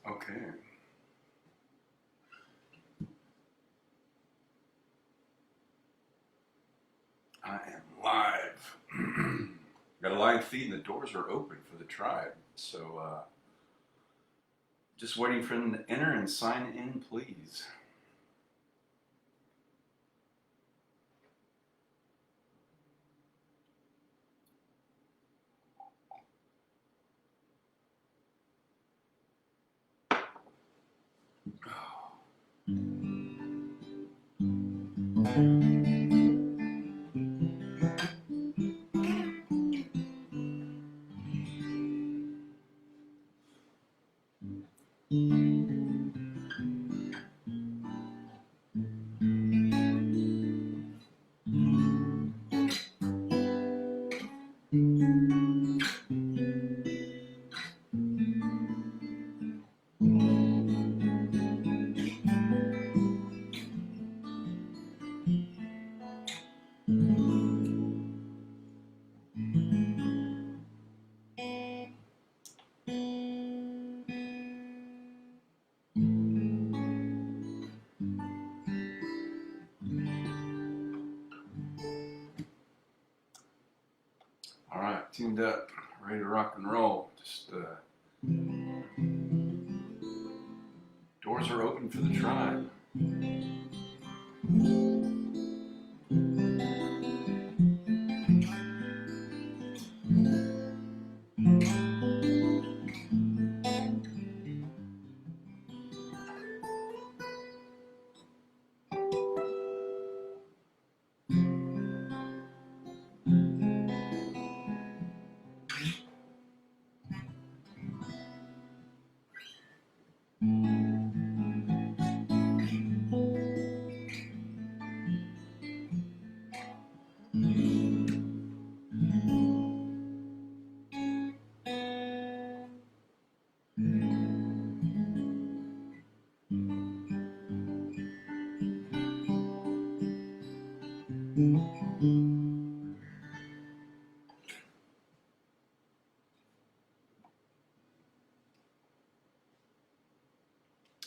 Okay. I am live. Got a live feed and the doors are open for the tribe. So just waiting for them to enter and sign in, please. All right, tuned up, ready to rock and roll. Just doors are open for the tribe.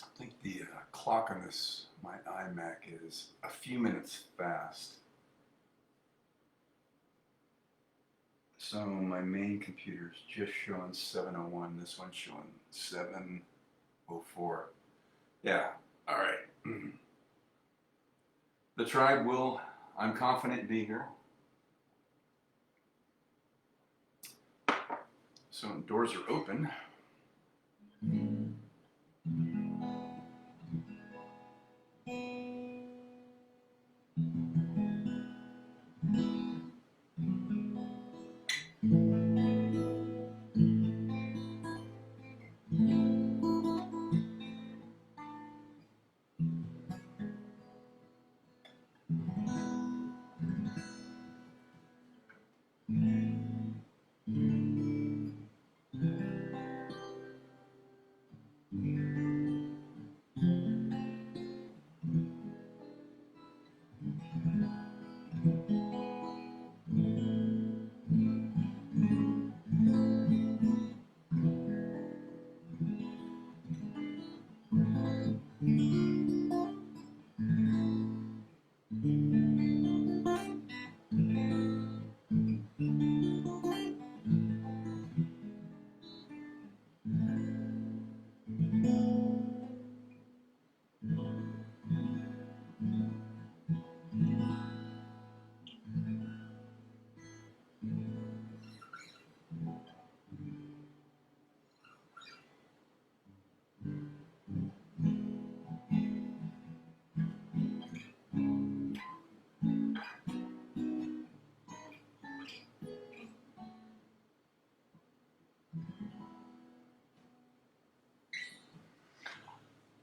I think the clock on my iMac is a few minutes fast. So my main computer's just showing 7:01. This one's showing 7:04. Yeah, all right. The tribe will, I'm confident, be here. So doors are open.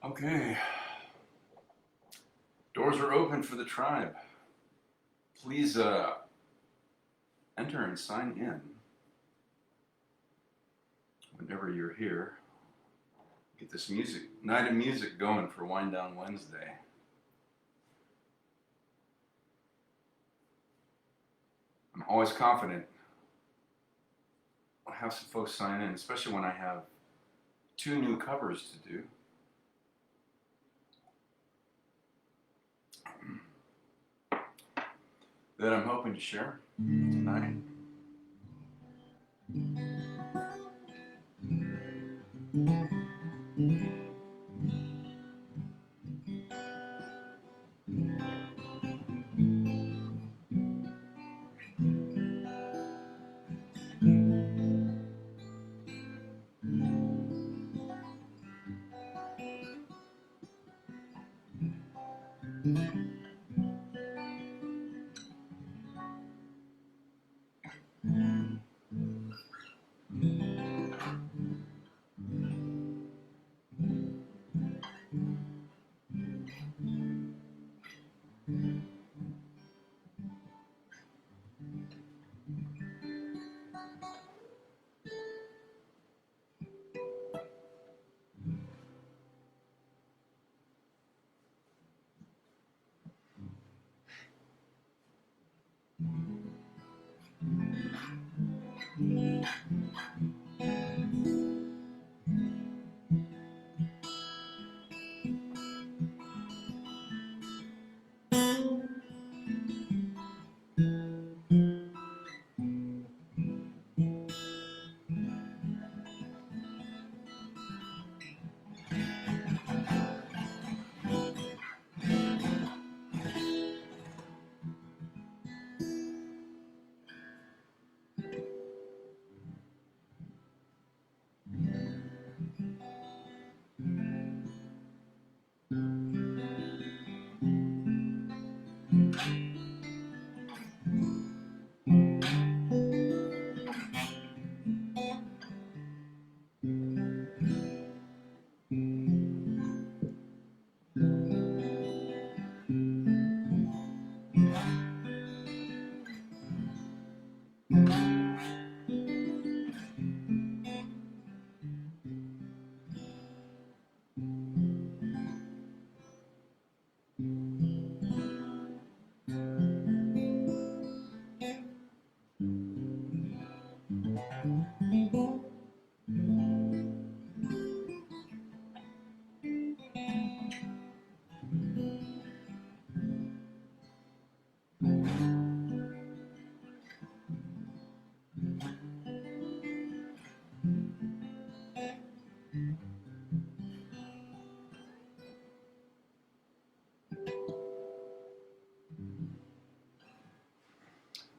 Okay. Doors are open for the tribe. Please enter and sign in whenever you're here. Get this night of music going for Wind Down Wednesday. I'm always confident I'll have some folks sign in, especially when I have 2 new covers to do. That I'm hoping to share tonight.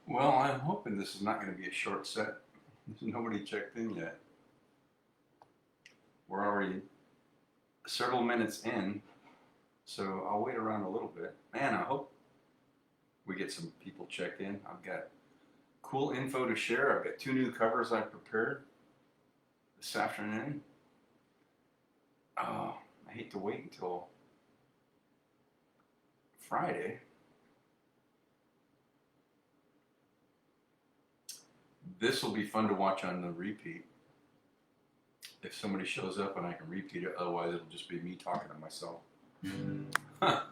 Well, I'm hoping this is not going to be a short set. Nobody checked in yet. We're already several minutes in, so I'll wait around a little bit. Man, I hope we get some people checked in. I've got cool info to share. I've got 2 new covers I prepared this afternoon. Oh, I hate to wait until Friday. This will be fun to watch on the repeat. If somebody shows up and I can repeat it, otherwise it'll just be me talking to myself. Huh.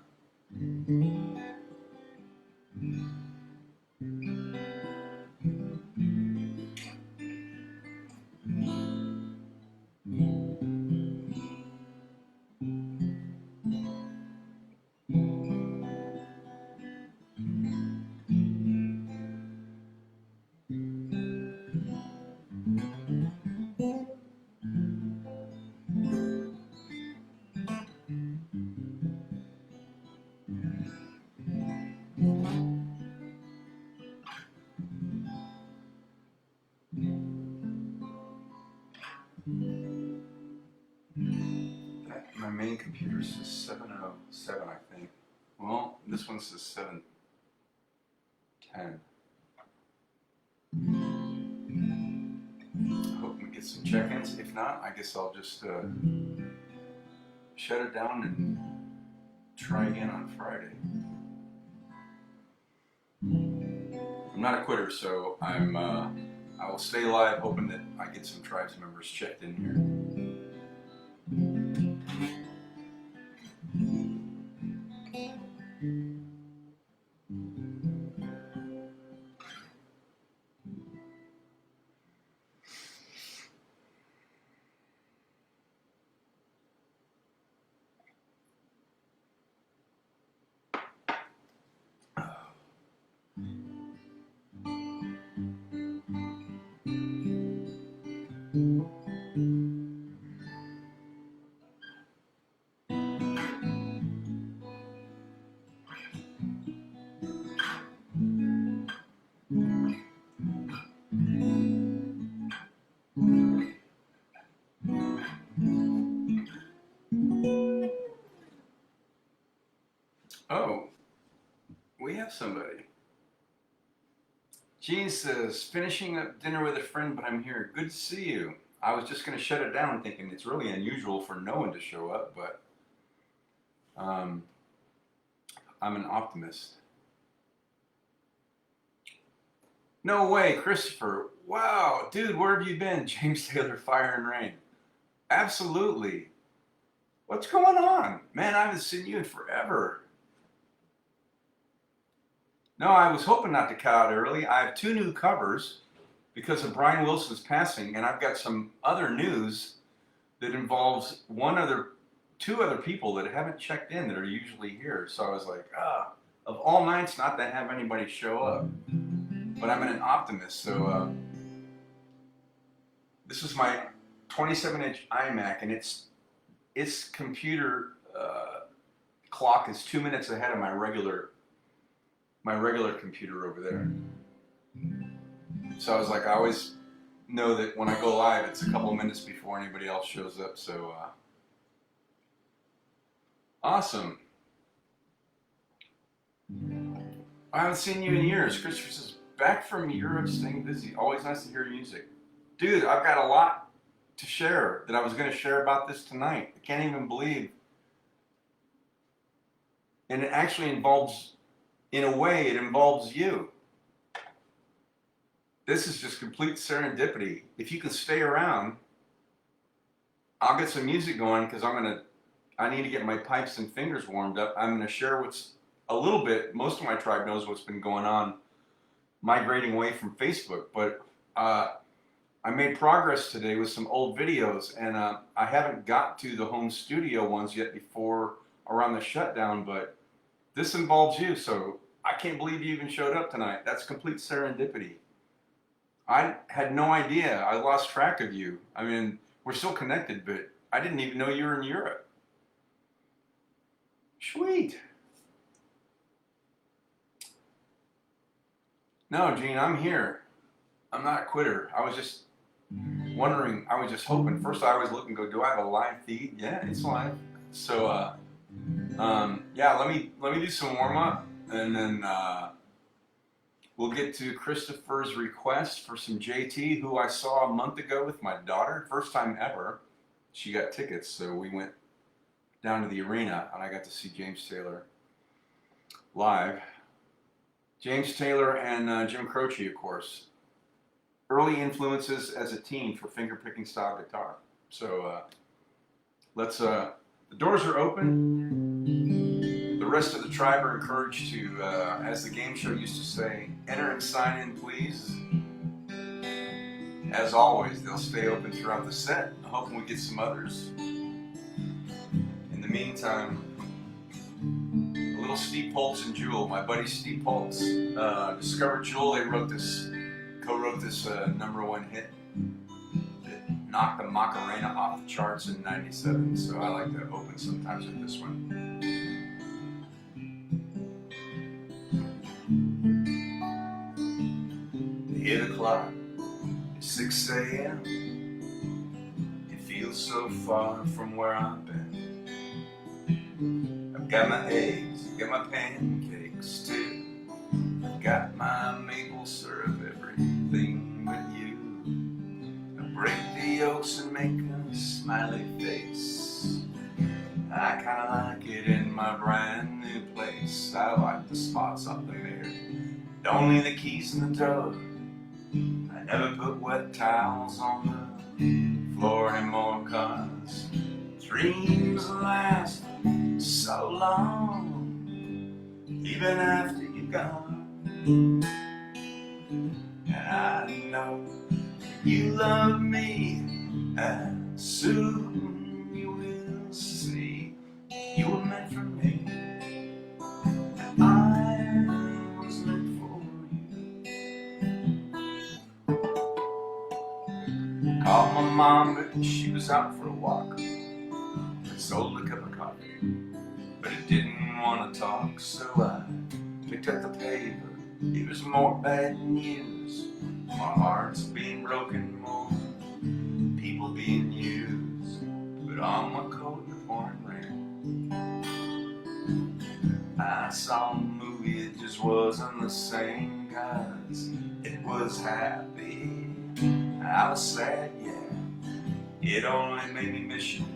My main computer says 707, I think. Well, this one says 710. I hope we get some check-ins. If not, I guess I'll just shut it down and try again on Friday. I'm not a quitter, so I will stay live, hoping that I get some Tribes members checked in here. Oh, we have somebody. Gene says, finishing up dinner with a friend, but I'm here. Good to see you. I was just going to shut it down thinking it's really unusual for no one to show up, but I'm an optimist. No way, Christopher. Wow, dude, where have you been? James Taylor, Fire and Rain. Absolutely. What's going on? Man, I haven't seen you in forever. No, I was hoping not to cut out early. I have 2 new covers because of Brian Wilson's passing, and I've got some other news that involves 2 other people that haven't checked in that are usually here. So I was like, of all nights not to have anybody show up. But I'm an optimist, so this is my 27-inch iMac, and its computer clock is 2 minutes ahead of my regular computer over there. So I was like, I always know that when I go live, it's a couple of minutes before anybody else shows up. So awesome. I haven't seen you in years. Christopher says, back from Europe, staying busy. Always nice to hear your music. Dude, I've got a lot to share that I was going to share about this tonight. I can't even believe. And it actually involves, in a way, it involves you. This is just complete serendipity. If you can stay around, I'll get some music going because I need to get my pipes and fingers warmed up. I'm going to share what's a little bit, most of my tribe knows what's been going on migrating away from Facebook, but I made progress today with some old videos, and I haven't got to the home studio ones yet before around the shutdown, but this involves you, so I can't believe you even showed up tonight. That's complete serendipity. I had no idea. I lost track of you. I mean, we're still connected, but I didn't even know you were in Europe. Sweet. No, Gene, I'm here. I'm not a quitter. I was just wondering, I was just hoping. First I was looking, do I have a live feed? Yeah, it's live. So, yeah, let me do some warm up, and then we'll get to Christopher's request for some JT, who I saw a month ago with my daughter. First time ever. She got tickets, so we went down to the arena, and I got to see James Taylor live. James Taylor and Jim Croce, of course. Early influences as a teen for finger-picking style guitar. So the doors are open. The rest of the tribe are encouraged to, as the game show used to say, enter and sign in, please. As always, they'll stay open throughout the set, hoping we get some others. In the meantime, a little Steve Poltz and Jewel, my buddy Steve Poltz, discovered Jewel. They co-wrote this #1 hit that knocked the Macarena off the charts in '97. So I like to open sometimes with this one. The 8 o'clock, it's 6 a.m. It feels so far from where I've been. I've got my eggs, got my pancakes too. I've got my maple syrup, everything but you. I break the yolks and make a smiley face. I kinda like it in my brand new place. I like the spots on the mirror, don't leave the keys in the door. I never put wet towels on the floor anymore, 'cause dreams last so long, even after you're gone. And I know you love me, and soon you will see you were meant for me, and I was meant for you. Called my mom, but she was out for a walk. I sold a cup of coffee, but it didn't want to talk, so I picked up the paper. It was more bad news. My heart's being broken, more people being used. Put on my coat and the pouring rain. I saw a movie, it just wasn't the same, 'cause it was happy. I was sad, yeah. It only made me miss you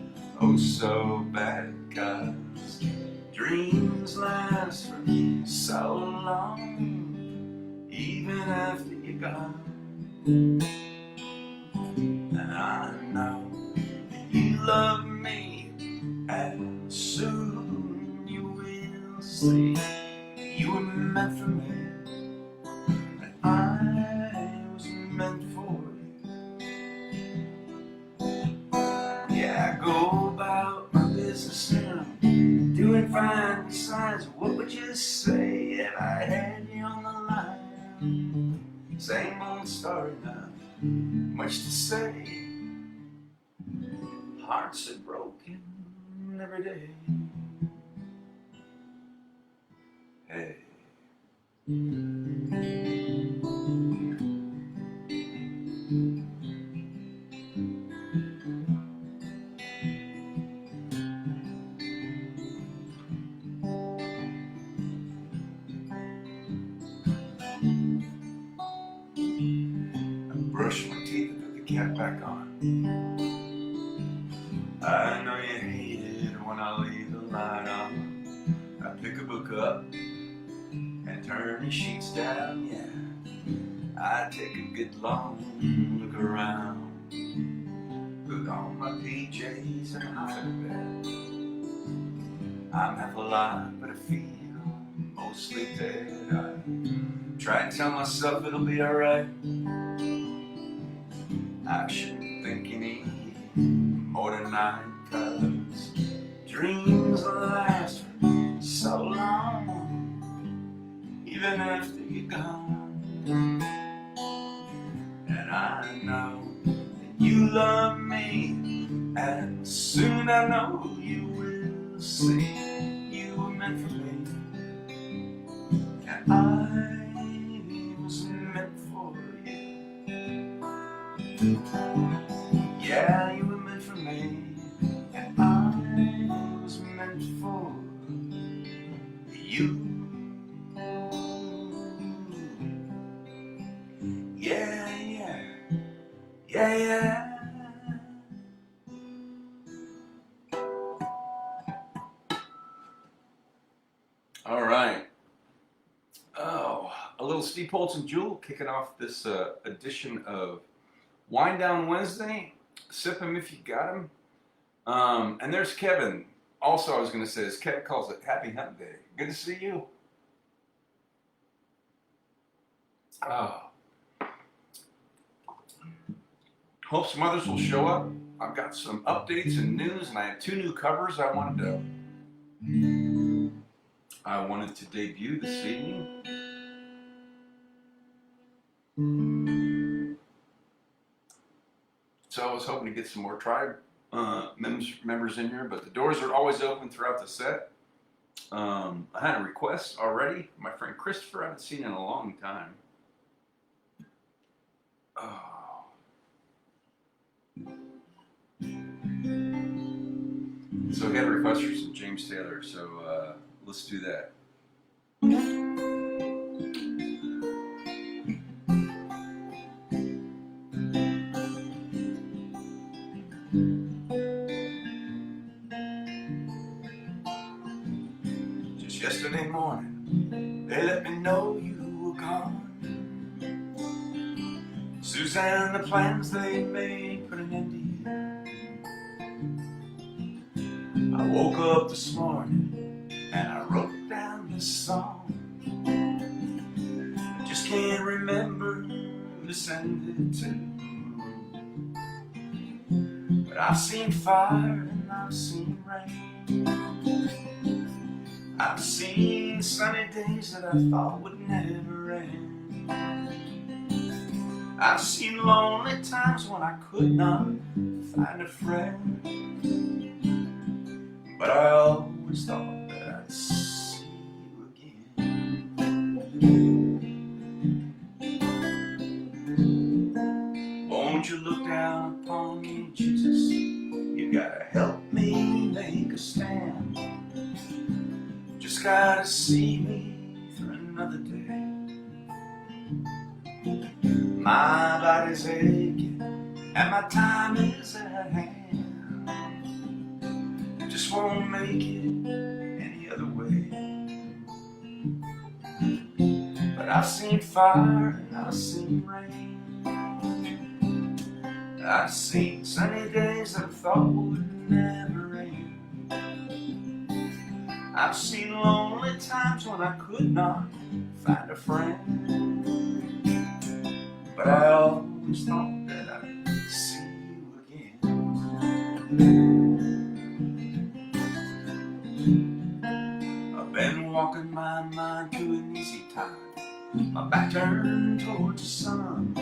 oh so bad, 'cause dreams last for so long, even after you're gone. And I know that you love me, and soon you will see you were meant for me, and I was meant for you. Yeah, I go about my business now, doing fine. Besides, what would you say if I had you on the line? Same old story now, much to say. Hearts are broken every day. Hey. Brush my teeth and put the cap back on. I know you hate it when I leave the light on. I pick a book up and turn the sheets down, yeah. I take a good long look around. Put on my PJs and hide in bed. I'm half alive, but I feel mostly dead. I try and tell myself it'll be alright. I shouldn't think any more tonight, 'cause dreams last for so long, even after you're gone. And I know that you love me, and soon I know you will see you were meant for me, and I was meant for you. Yeah, you were meant for me, and I was meant for you. Yeah, yeah, yeah, yeah. All right. Oh, a little Steve Poltz and Jewel kicking off this edition of Wind Down Wednesday. Sip 'em if you got 'em. And there's Kevin. Also, I was going to say this. Kevin calls it Happy Hump Day. Good to see you. Oh. Hope some others will show up. I've got some updates and news, and I have 2 new covers I wanted to debut this evening. So I was hoping to get some more Tribe members in here, but the doors are always open throughout the set. I had a request already. My friend Christopher, I haven't seen in a long time. Oh. So he had a request for some James Taylor, so let's do that. Just yesterday morning, they let me know you were gone. Suzanne, the plans they made put an end to you. I woke up this morning and I wrote down this song. I just can't remember who to send it to. But I've seen fire and I've seen rain. I've seen sunny days that I thought would never end. I've seen lonely times when I could not find a friend, but I always thought that I'd see you again. Won't you look down upon me, Jesus? You gotta help me make a stand. Just gotta see me through another day. My body's aching and my time is at hand. Just won't make it any other way. But I've seen fire and I've seen rain. I've seen sunny days that I thought would never rain. I've seen lonely times when I could not find a friend, but I always thought that I'd see you again. I've been walking my mind to an easy time, my back turned towards the sun.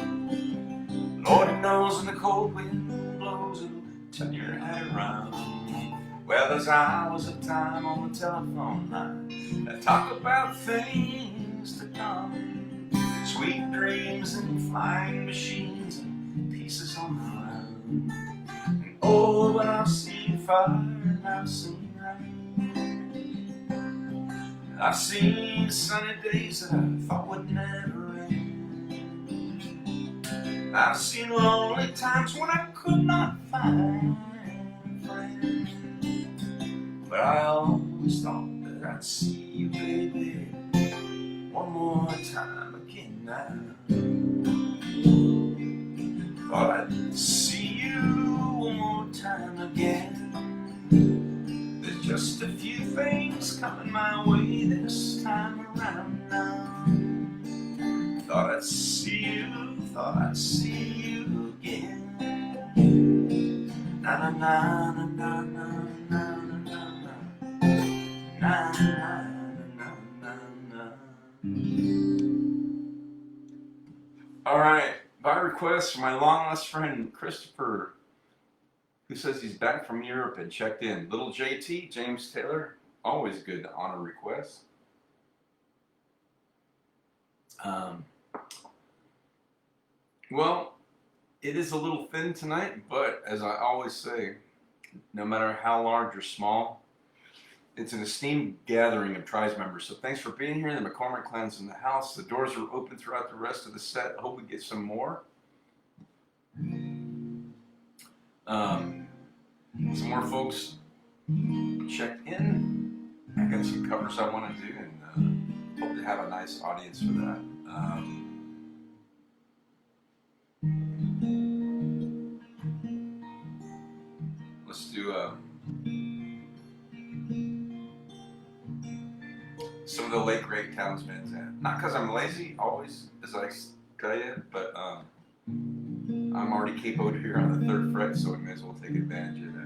Lord knows when the cold wind blows, it'll turn your head around. Well, there's hours of time on the telephone line that talk about things to come, sweet dreams and flying machines and pieces on the ground. And oh, but I've seen fire and I've seen rain. I've seen sunny days that I thought would never rain. I've seen lonely times when I could not find a friend, but I always thought that I'd see you, baby, one more time again now. Thought I'd see you one more time again. There's just a few things coming my way this time around now. Thought I'd see you, thought I'd see you again. Na na na na na na na na na na na. All right, by request from my long lost friend Christopher, who says he's back from Europe and checked in. Little JT, James Taylor, always good to honor requests. Well, it is a little thin tonight, but as I always say, no matter how large or small, it's an esteemed gathering of Tribes members. So thanks for being here. The McCormick clan's in the house. The doors are open throughout the rest of the set. I hope we get some more. Some more folks checked in. I got some covers I want to do, and hope to have a nice audience for that. Let's do some of the late great Townsmen's. Not because I'm lazy, always, as I tell you, but I'm already capoed here on the 3rd fret, so we may as well take advantage of that.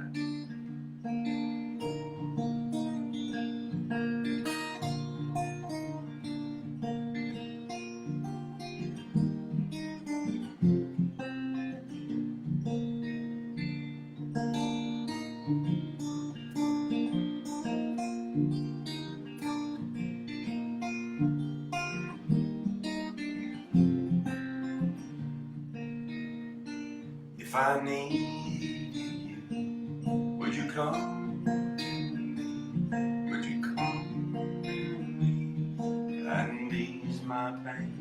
If I need you, would you come to me? Would you come to me and ease my pain?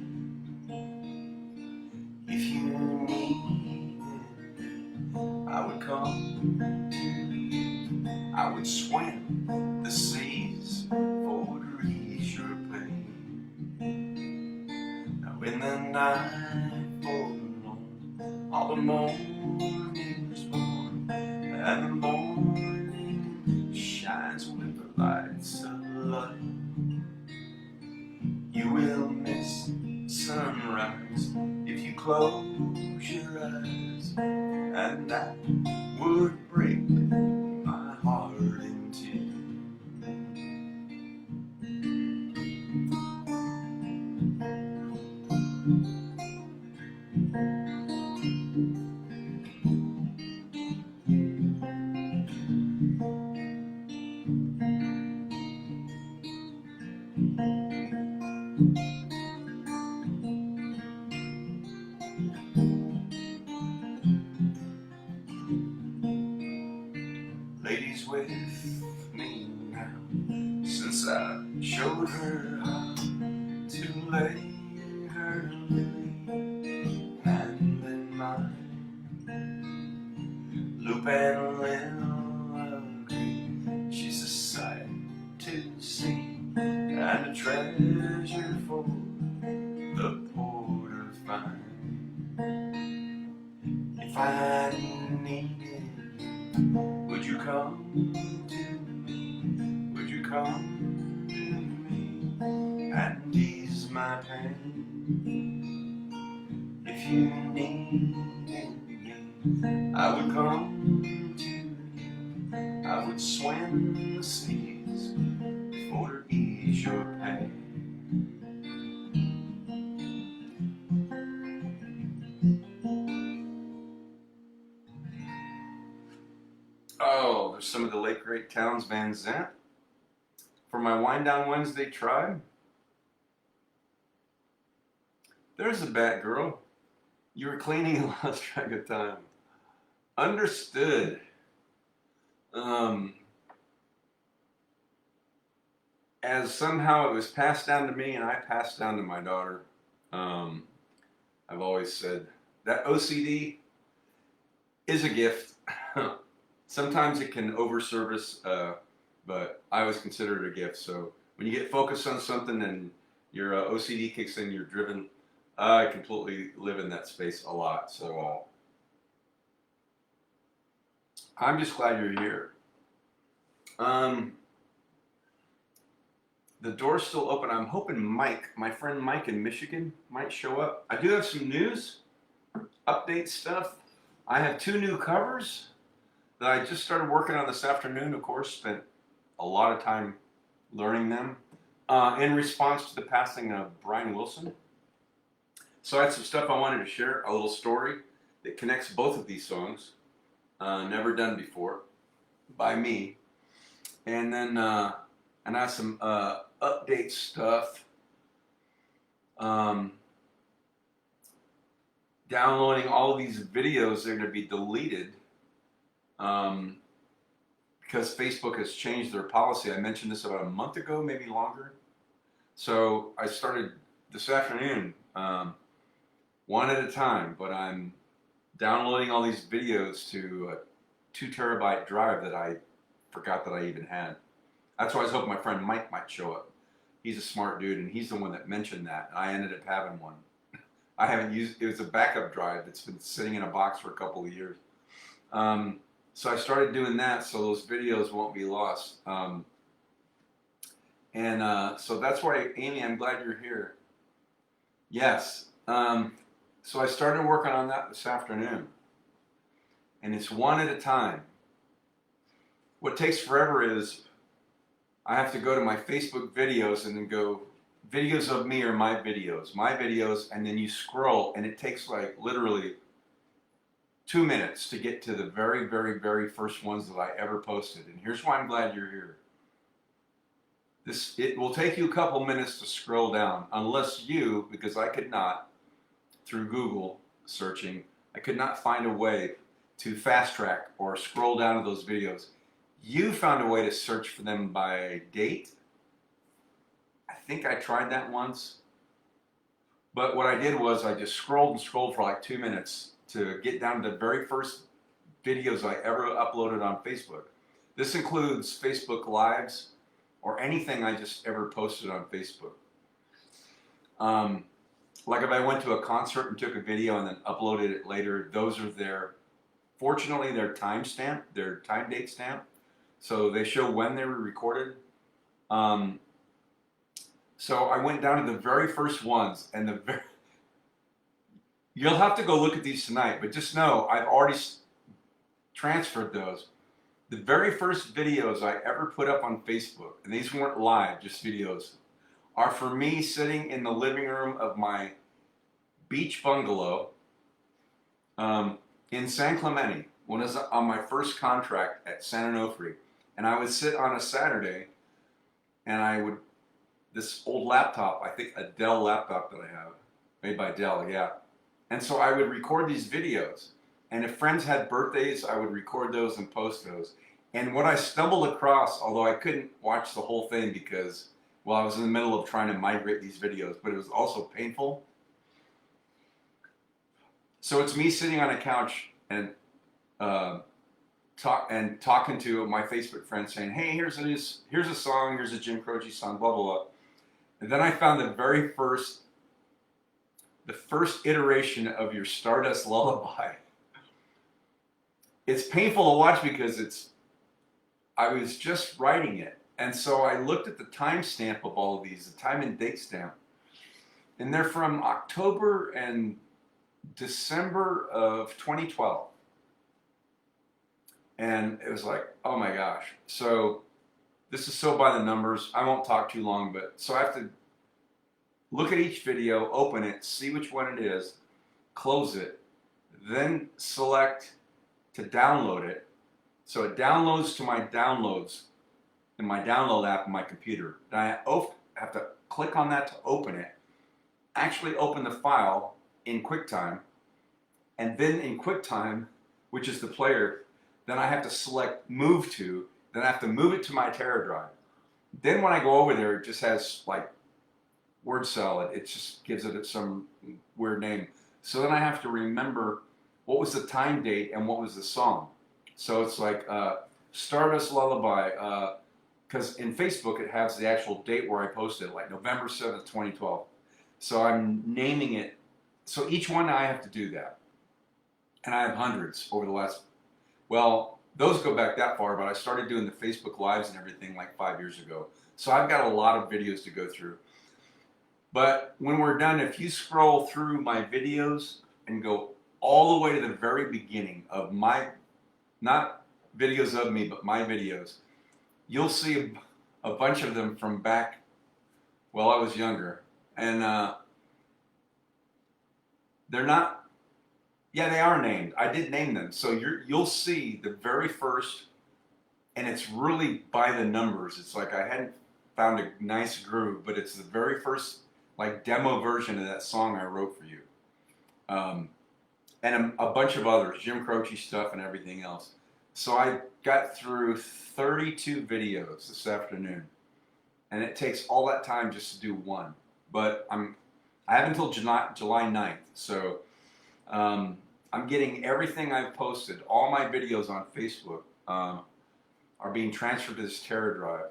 If you needed me, I would come to you. I would swim the seas for to ease your pain. Now in the night for all the morning is born, and the morning shines with the lights of light. You will miss sunrise if you close your eyes, and that would break my heart in two. with me now, since I showed her how to lay her lily hand in mine. Loop and Lil agree, she's a sight to see and a treasure for the poor to find. If I needed you, would you come to me? Would you come to me and ease my pain? If you needed me, I would come to you. I would swim the seas for to ease your pain. Oh, there's some of the late great Townes Van Zandt. For my Wind Down Wednesday tribe, there's a bat girl. You were cleaning and lost track of time. Understood. As somehow it was passed down to me and I passed down to my daughter, I've always said that OCD is a gift. Sometimes it can overservice, but I always consider it a gift. So when you get focused on something and your OCD kicks in, you're driven. I completely live in that space a lot. So I'm just glad you're here. The door's still open. I'm hoping Mike, my friend Mike in Michigan, might show up. I do have some news, update stuff. I have 2 new covers that I just started working on this afternoon. Of course, spent a lot of time learning them in response to the passing of Brian Wilson. So I had some stuff I wanted to share, a little story that connects both of these songs, never done before by me. And then and I have some update stuff. Downloading all of these videos, they're going to be deleted because Facebook has changed their policy. I mentioned this about a month ago, maybe longer. So I started this afternoon, one at a time, but I'm downloading all these videos to a 2 terabyte drive that I forgot that I even had. That's why I was hoping my friend Mike might show up. He's a smart dude, and he's the one that mentioned that. And I ended up having one. I haven't used it. Was a backup drive that's been sitting in a box for a couple of years. So I started doing that so those videos won't be lost. So that's why, Amy, I'm glad you're here. Yes. So I started working on that this afternoon. And it's one at a time. What takes forever is I have to go to my Facebook videos and then go, videos of me are my videos, and then you scroll, and it takes like literally 2 minutes to get to the very, very, very first ones that I ever posted. And here's why I'm glad you're here. It will take you a couple minutes to scroll down, unless you, because I could not, through Google searching, I could not find a way to fast track or scroll down to those videos. You found a way to search for them by date. I think I tried that once. But what I did was I just scrolled and scrolled for like 2 minutes to get down to the very first videos I ever uploaded on Facebook. This includes Facebook Lives or anything I just ever posted on Facebook. Like if I went to a concert and took a video and then uploaded it later, those are their, fortunately, their time stamp, their time date stamp. So they show when they were recorded. So I went down to the very first ones, and you'll have to go look at these tonight, but just know I've already transferred those. The very first videos I ever put up on Facebook, and these weren't live, just videos, are for me sitting in the living room of my beach bungalow in San Clemente when I was on my first contract at San Onofre. And I would sit on a Saturday, and this old laptop, I think a Dell laptop that I have, made by Dell, yeah. And so I would record these videos. And if friends had birthdays, I would record those and post those. And what I stumbled across, although I couldn't watch the whole thing because, well, I was in the middle of trying to migrate these videos, but it was also painful. So it's me sitting on a couch and uh, talking to my Facebook friends, saying, "Hey, here's a song, here's a Jim Croce song, blah blah blah." And then I found the first iteration of your Stardust Lullaby. It's painful to watch because I was just writing it, and so I looked at the timestamp of all of these, the time and date stamp, and they're from October and December of 2012. And it was like, oh my gosh. So this is so by the numbers. I won't talk too long, but so I have to look at each video, open it, see which one it is, close it, then select to download it. So it downloads to my downloads in my download app on my computer. Then I have to click on that to open it, actually open the file in QuickTime, and then in QuickTime, which is the player, then I have to select move to, then I have to move it to my Tera drive. Then when I go over there, it just has like word salad. It just gives it some weird name. So then I have to remember what was the time date and what was the song. So it's like Stardust Lullaby, because in Facebook it has the actual date where I posted it, like November 7th, 2012. So I'm naming it. So each one I have to do that. And I have hundreds over the last, well, those go back that far, but I started doing the Facebook Lives and everything like 5 years ago. So I've got a lot of videos to go through. But when we're done, if you scroll through my videos and go all the way to the very beginning of my, not videos of me, but my videos, you'll see a bunch of them from back while I was younger. And they're not, yeah, they are named. I did name them. So you'll see the very first, and it's really by the numbers. It's like I hadn't found a nice groove, but it's the very first like demo version of that song I wrote for you. And a bunch of others, Jim Croce stuff and everything else. So I got through 32 videos this afternoon, and it takes all that time just to do one. But I have until July 9th, so I'm getting everything I've posted. All my videos on Facebook are being transferred to this Tera drive.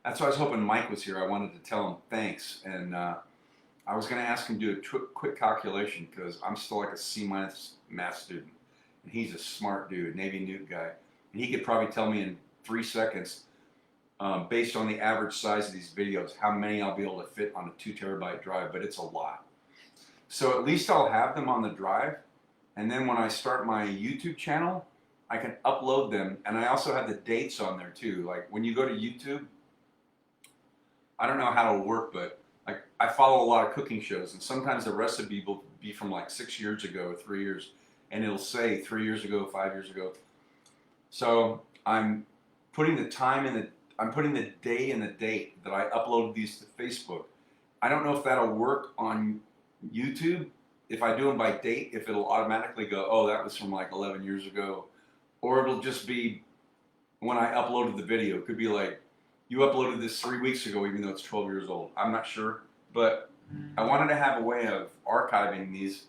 That's why I was hoping Mike was here. I wanted to tell him thanks, and I was going to ask him to do a quick calculation because I'm still like a C- math student, and he's a smart dude, Navy Nuke guy, and he could probably tell me in 3 seconds, based on the average size of these videos, how many I'll be able to fit on a 2 terabyte drive, but it's a lot. So at least I'll have them on the drive, and then when I start my YouTube channel, I can upload them, and I also have the dates on there too. Like when you go to YouTube, I don't know how it'll work, but like I follow a lot of cooking shows, and sometimes the recipe will be from like 6 years ago, 3 years, and it'll say 3 years ago, 5 years ago. So I'm putting the time in I'm putting the day and the date that I uploaded these to Facebook. I don't know if that'll work on YouTube. If I do them by date, if it'll automatically go, oh, that was from like 11 years ago, or it'll just be when I uploaded the video. It could be like, you uploaded this 3 weeks ago, even though it's 12 years old. I'm not sure, but I wanted to have a way of archiving these.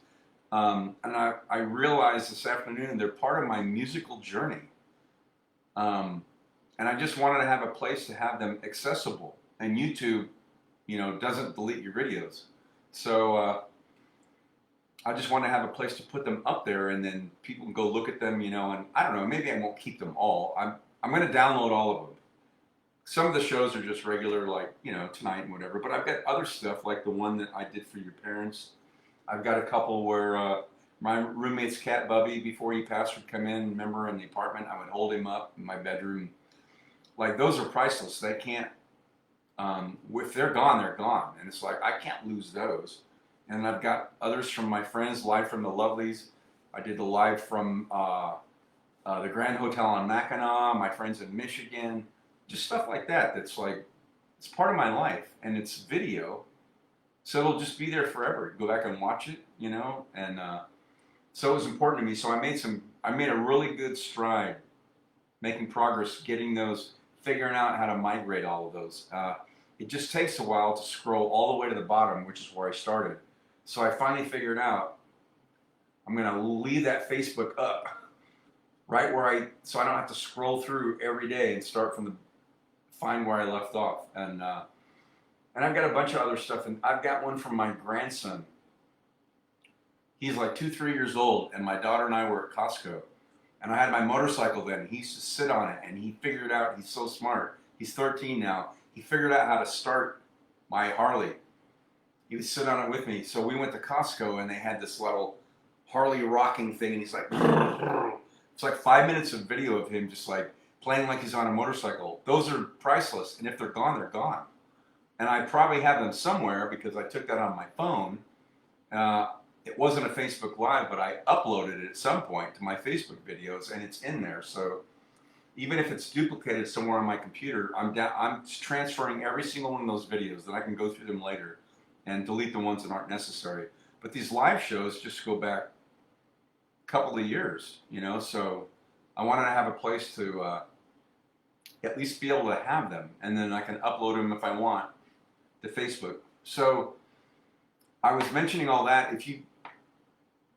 And I realized this afternoon they're part of my musical journey. And I just wanted to have a place to have them accessible. And YouTube, doesn't delete your videos. So I just want to have a place to put them up there, and then people can go look at them, and I don't know, maybe I won't keep them all. I'm going to download all of them. Some of the shows are just regular, like, Tonight and whatever, but I've got other stuff like the one that I did for your parents. I've got a couple where my roommate's cat, Bubby, before he passed, would come in, remember, in the apartment. I would hold him up in my bedroom. Like, those are priceless. They can't, if they're gone, they're gone. And it's like, I can't lose those. And I've got others from my friends, live from the Lovelies. I did the live from the Grand Hotel on Mackinac, my friends in Michigan, just stuff like that. That's like, it's part of my life, and it's video, so it'll just be there forever. Go back and watch it, and so it was important to me. So I made a really good stride making progress, getting those, figuring out how to migrate all of those. It just takes a while to scroll all the way to the bottom, which is where I started. So I finally figured out I'm going to leave that Facebook up right where so I don't have to scroll through every day and start from find where I left off. And I've got a bunch of other stuff, and I've got one from my grandson. He's like 2-3 years old, and my daughter and I were at Costco, and I had my motorcycle then. He used to sit on it, and he figured out, he's so smart. He's 13 now. He figured out how to start my Harley. He would sit on it with me. So we went to Costco, and they had this little Harley rocking thing, and he's like, it's like 5 minutes of video of him just like playing like he's on a motorcycle. Those are priceless, and if they're gone, they're gone. And I probably have them somewhere because I took that on my phone. It wasn't a Facebook Live, but I uploaded it at some point to my Facebook videos, and it's in there. So even if it's duplicated somewhere on my computer, I'm transferring every single one of those videos, then I can go through them later and delete the ones that aren't necessary. But these live shows just go back a couple of years, you know, so I wanted to have a place to at least be able to have them, and then I can upload them if I want to Facebook. So I was mentioning all that. If you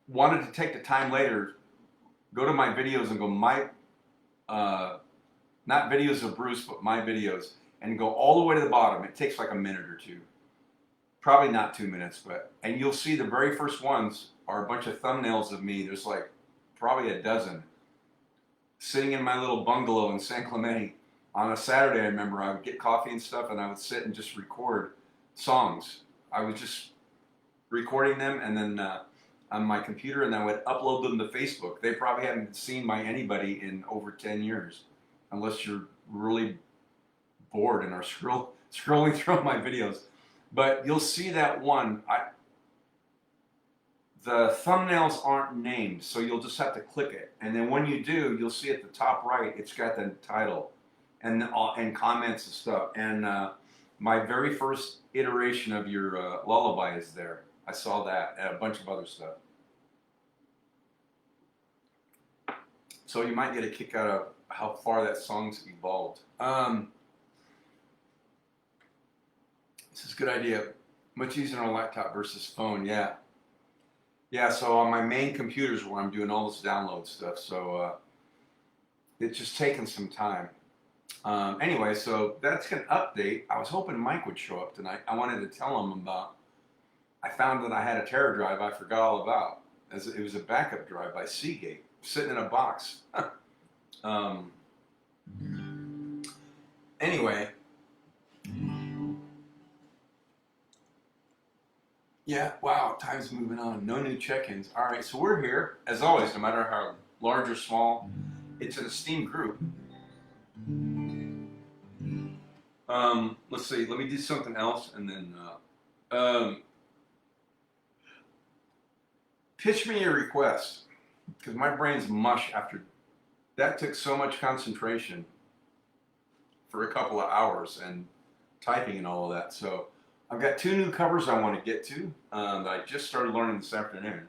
wanted to take the time later, go to my videos and go not videos of Bruce, but my videos, and go all the way to the bottom. It takes like a minute or two. Probably not 2 minutes, and you'll see the very first ones are a bunch of thumbnails of me. There's like probably a dozen. Sitting in my little bungalow in San Clemente on a Saturday, I remember I would get coffee and stuff, and I would sit and just record songs. I was just recording them, and then on my computer, and I would upload them to Facebook. They probably haven't been seen by anybody in over 10 years, unless you're really bored and are scrolling through my videos. But you'll see that one. The thumbnails aren't named, so you'll just have to click it. And then when you do, you'll see at the top right, it's got the title and comments and stuff. And my very first iteration of your lullaby is there. I saw that, and a bunch of other stuff. So you might get a kick out of how far that song's evolved. This is a good idea. Much easier on a laptop versus phone, yeah. Yeah, so on my main computer is where I'm doing all this download stuff, so it's just taking some time. Anyway, so that's an update. I was hoping Mike would show up tonight. I wanted to tell him about, I found that I had a Terra drive I forgot all about. It was a backup drive by Seagate, sitting in a box. Anyway. Yeah, wow, time's moving on. No new check-ins. All right, so we're here, as always, no matter how large or small. It's an esteemed group. Let's see, let me do something else, and then pitch me a request, because my brain's mush after that. Took so much concentration for a couple of hours and typing and all of that. So I've got 2 new covers I want to get to that I just started learning this afternoon.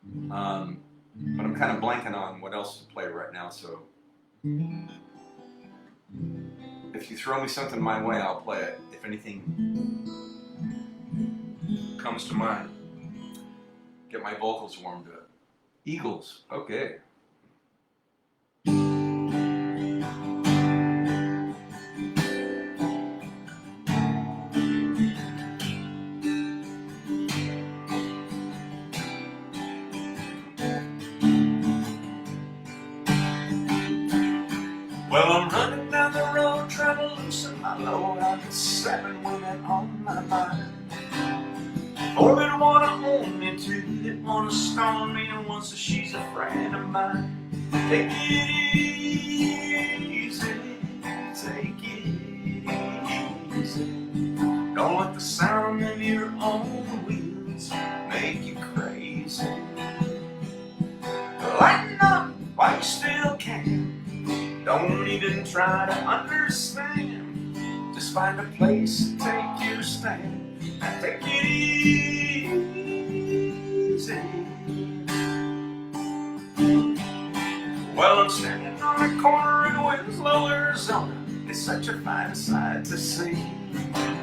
But I'm kind of blanking on what else to play right now, so if you throw me something my way, I'll play it. If anything comes to mind. Get my vocals warmed up. Eagles, okay. Well, I'm running down the road trying to loosen my load. I've got 7 women on my mind. 4 that wanna own me, 2 that wanna stone me, and 1 says she's a friend of mine. Take it easy, take it easy. Don't let the sound of your own wheels make you crazy. Lighten up while you still can. Don't even try to understand. Just find a place to take your stand. Now take it easy. Well, I'm standing on the corner in Winslow, Arizona. It's such a fine sight to see.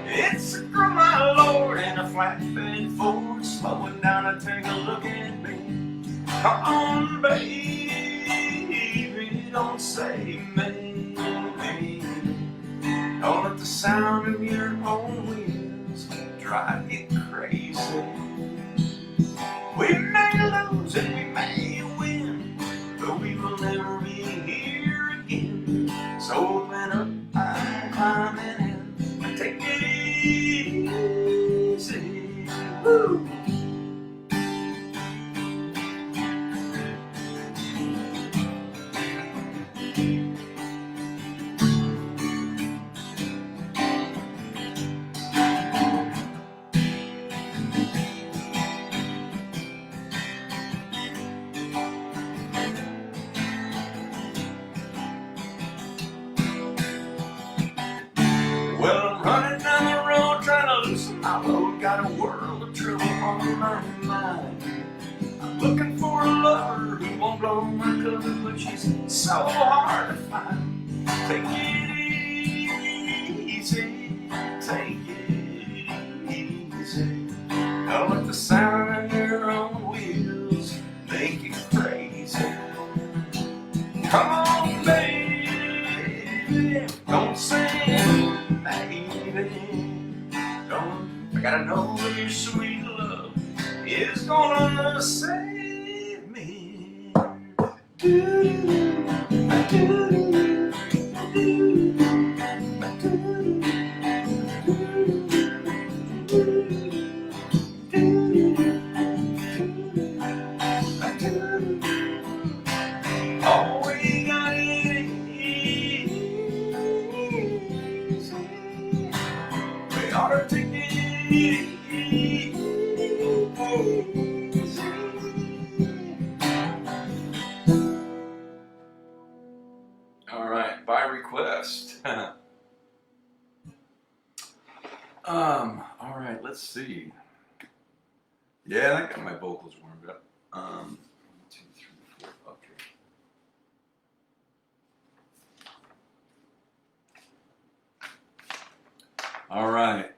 It's a girl, my lord, in a flatbed Ford, slowing down to take a look at me. Come on, baby, don't say maybe. Don't let the sound of your own wheels drive you crazy. We may lose and we may win, but we will never be here again. So open up, I'm climbing in, and take it easy. Woo! Well, I'm running down the road trying to loosen my load. Got a world of trouble on my mind. I'm looking for a lover who won't blow my cover, but she's so hard to find. Take it easy, take it easy. Don't let the sound of your own wheels make you crazy. Come on, baby, don't say maybe. Don't, I gotta know that your sweet love is gonna save me. Oh, we got it easy. We ought to take it easy. All right, by request. All right, let's see. Yeah, I got my vocals warmed up. 1, 2, 3, 4. Okay. All right.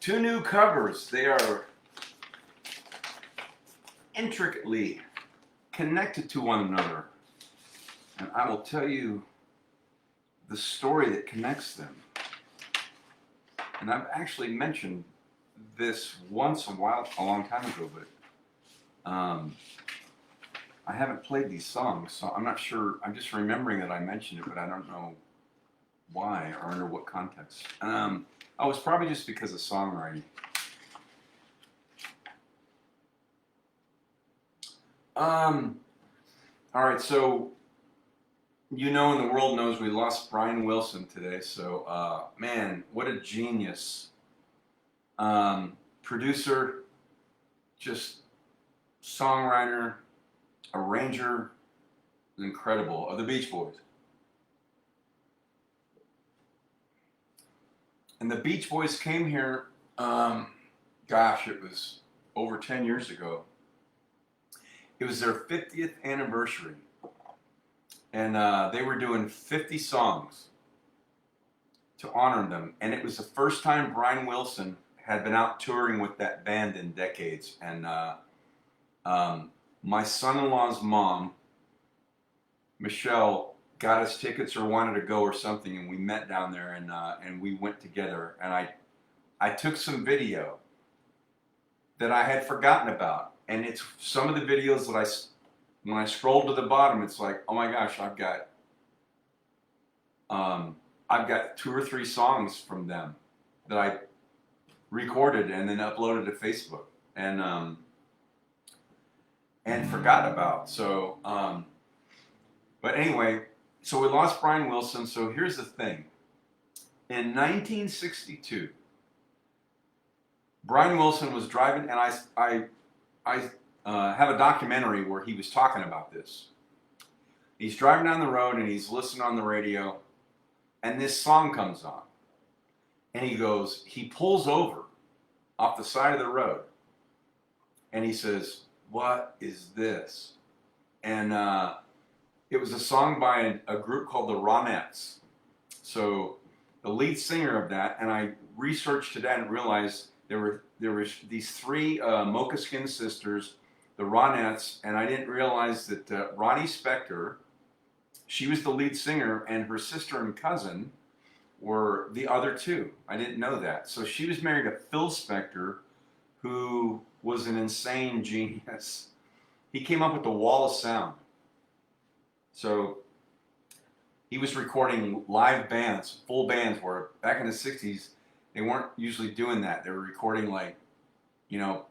2 new covers. They are intricately connected to one another. And I will tell you the story that connects them. And I've actually mentioned this once a long time ago, but I haven't played these songs, so I'm not sure. I'm just remembering that I mentioned it, but I don't know why or under what context. Oh, it's probably just because of songwriting. All right, so you know, and the world knows we lost Brian Wilson today. So, man, what a genius. Producer, just songwriter, arranger, incredible, of the Beach Boys. And the Beach Boys came here, gosh, it was over 10 years ago. It was their 50th anniversary. And they were doing 50 songs to honor them. And it was the first time Brian Wilson had been out touring with that band in decades. And my son-in-law's mom, Michelle, got us tickets or wanted to go or something, and we met down there, and we went together. And I took some video that I had forgotten about. And it's some of the videos that when I scrolled to the bottom, it's like, oh my gosh, I've got 2 or 3 songs from them that I recorded and then uploaded to Facebook and forgot about. So, but anyway, so we lost Brian Wilson. So here's the thing: in 1962, Brian Wilson was driving, and I have a documentary where he was talking about this. He's driving down the road and he's listening on the radio, and this song comes on. And he pulls over off the side of the road, and he says, "What is this?" And it was a song by a group called the Ronettes. So the lead singer of that, and I researched it and realized there were these three Mocha Skin sisters, the Ronettes, and I didn't realize that Ronnie Spector, she was the lead singer, and her sister and cousin were the other two. I didn't know that. So she was married to Phil Spector, who was an insane genius. He came up with the wall of sound. So he was recording live bands, full bands, where back in the 60s, they weren't usually doing that. They were recording like, you know,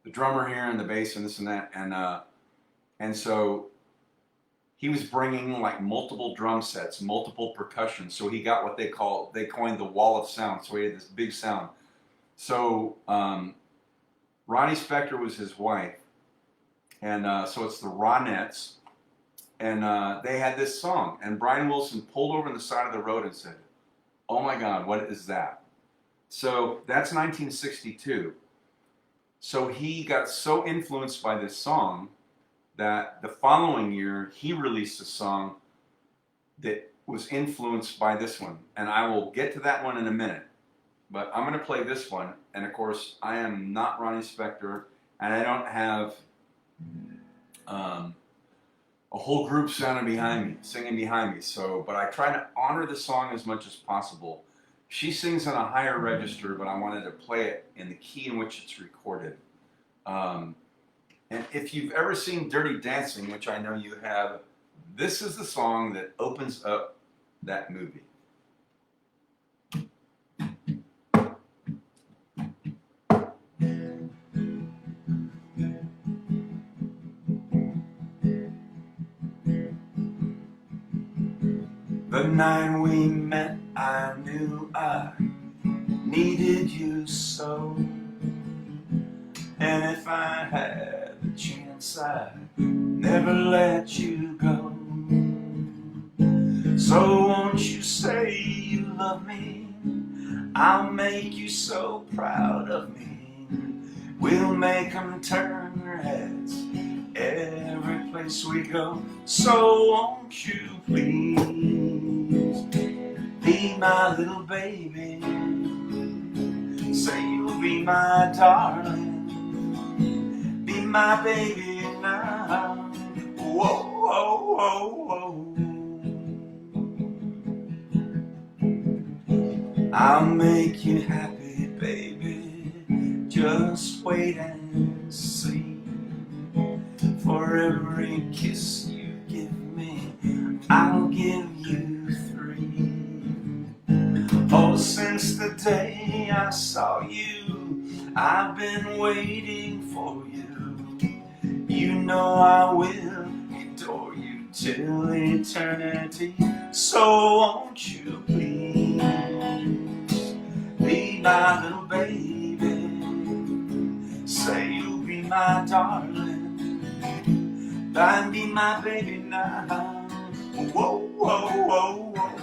the drummer here and the bass and this and that. And so he was bringing like multiple drum sets, multiple percussion. So he got what they coined the wall of sound. So he had this big sound. So Ronnie Spector was his wife. And so it's the Ronettes. And they had this song. And Brian Wilson pulled over on the side of the road and said, "Oh my God, what is that?" So that's 1962. So he got so influenced by this song that the following year he released a song that was influenced by this one. And I will get to that one in a minute. But I'm going to play this one. And of course, I am not Ronnie Spector, and I don't have a whole group singing behind me. So, but I try to honor the song as much as possible. She sings on a higher register, but I wanted to play it in the key in which it's recorded. And if you've ever seen Dirty Dancing, which I know you have, this is the song that opens up that movie. The night we met, I knew I needed you so. And if I had the chance, I'd never let you go. So won't you say you love me? I'll make you so proud of me. We'll make them turn their heads every place we go. So won't you please be my little baby? Say you'll be my darling. Be my baby now. Whoa, whoa, whoa, whoa. I'll make you happy, baby. Just wait and see. For every kiss you give me, I'll give you 3. Oh, since the day I saw you, I've been waiting for you. You know I will adore you till eternity. So won't you please be my little baby? Say you'll be my darling. And be my baby now. Whoa, whoa, whoa, whoa.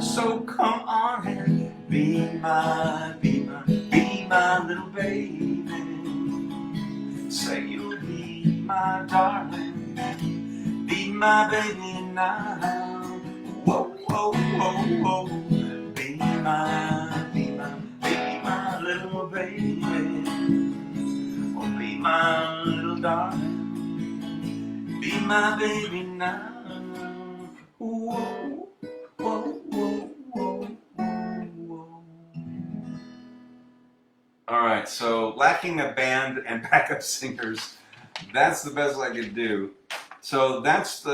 So come on and be my little baby. Say you'll be my darling. Be my baby now. Whoa, whoa, whoa, whoa. Be my little baby. Oh, be my little darling. Be my baby now. Whoa, whoa, whoa, whoa, whoa. All right, so lacking a band and backup singers, that's the best I could do. So that's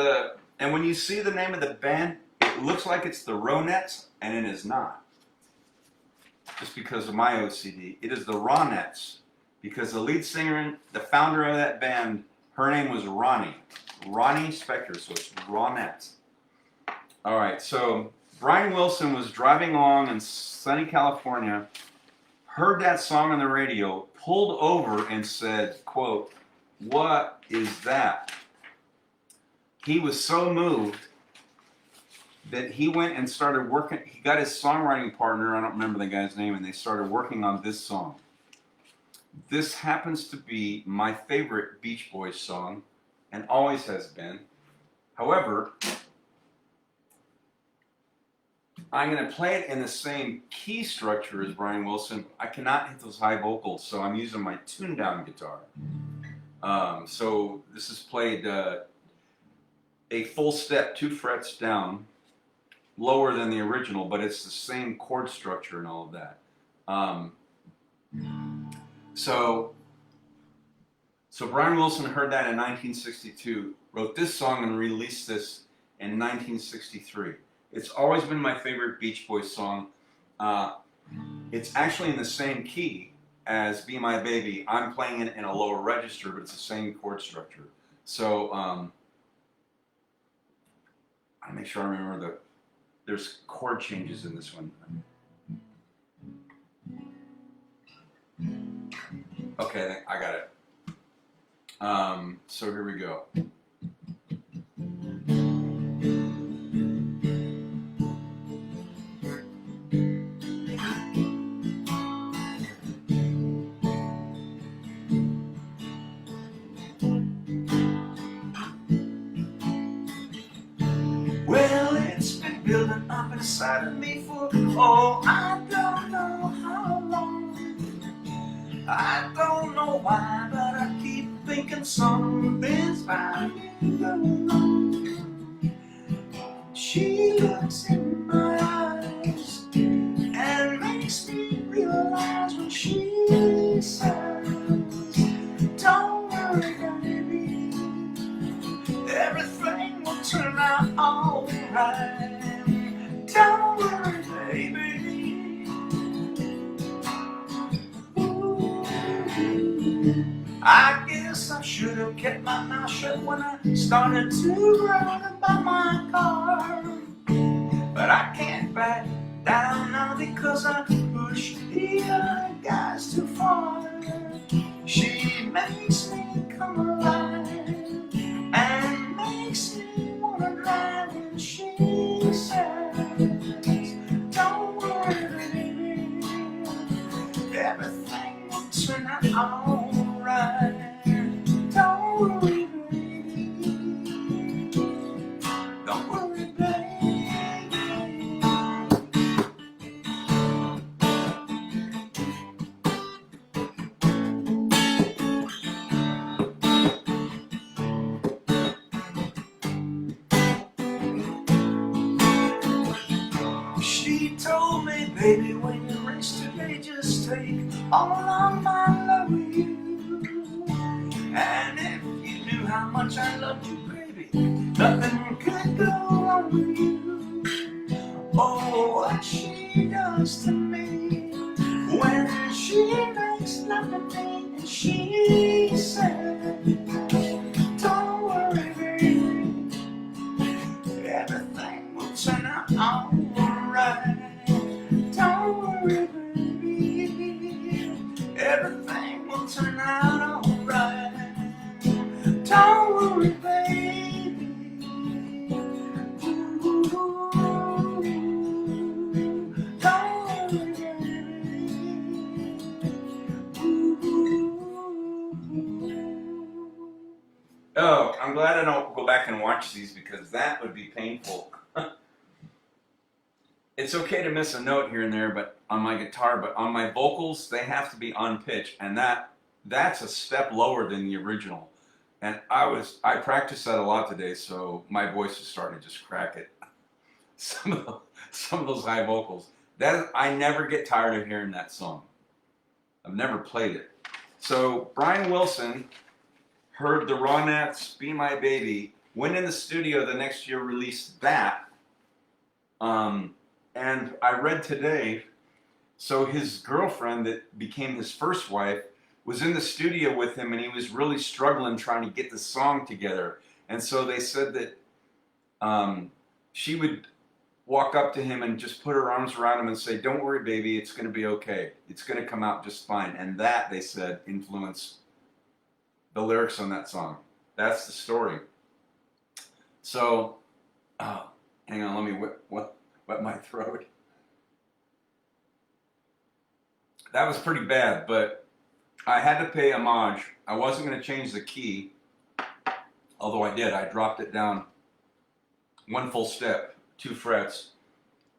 and when you see the name of the band, it looks like it's the Ronettes, and it is not. Just because of my OCD. It is the Ronettes, because the lead singer, the founder of that band, her name was Ronnie Spector, so it's Ronettes. All right, so Brian Wilson was driving along in sunny California, heard that song on the radio, pulled over and said, quote, "What is that?" He was so moved that he went and started working. He got his songwriting partner, I don't remember the guy's name, and they started working on this song. This happens to be my favorite Beach Boys song, and always has been. However, I'm going to play it in the same key structure as Brian Wilson. I cannot hit those high vocals, so I'm using my tuned-down guitar. So this is played a full step, 2 frets down, lower than the original, but it's the same chord structure and all of that. So Brian Wilson heard that in 1962, wrote this song and released this in 1963. It's always been my favorite Beach Boys song. It's actually in the same key as Be My Baby. I'm playing it in a lower register, but it's the same chord structure. So I make sure I remember there's chord changes in this one. Okay, I got it. So here we go. Well, it's been building up inside of me for, oh, I don't know how long. I don't know why, but I keep thinking something's bound to go wrong. She looks in my eyes and makes me realize when she says, don't worry, baby, everything will turn out alright. Don't worry, baby. I guess I should have kept my mouth shut when I started to run about my car. But I can't back down now because I pushed the other guys too far. She makes me come alive and makes me wanna drive when she says, don't worry, baby, everything will turn out alright. Don't worry, baby, don't worry, baby. She told me, baby, when you race today, just take all of my love with you. And if you knew how much I loved you, baby, nothing could go wrong with you. Oh, what she does to me when she makes love to me and she said, don't worry, baby, everything will turn out alright. Don't worry, baby, everything will turn out alright. Don't worry, baby. Ooh, don't worry, baby. Ooh. Oh, I'm glad I don't go back and watch these because that would be painful. It's okay to miss a note here and there, but on my guitar, but on my vocals, they have to be on pitch, and that's a step lower than the original. And I practiced that a lot today, so my voice is starting to just crack it. Some of those high vocals. I never get tired of hearing that song. I've never played it. So Brian Wilson heard the Ronettes' "Be My Baby," went in the studio the next year, released that. And I read today, so his girlfriend that became his first wife was in the studio with him, and he was really struggling trying to get the song together. And so they said that she would walk up to him and just put her arms around him and say, don't worry, baby, it's going to be okay. It's going to come out just fine. And that, they said, influenced the lyrics on that song. That's the story. So Hang on, let me wet my throat. That was pretty bad, but I had to pay homage. I wasn't going to change the key, although I did. I dropped it down one full step, 2 frets,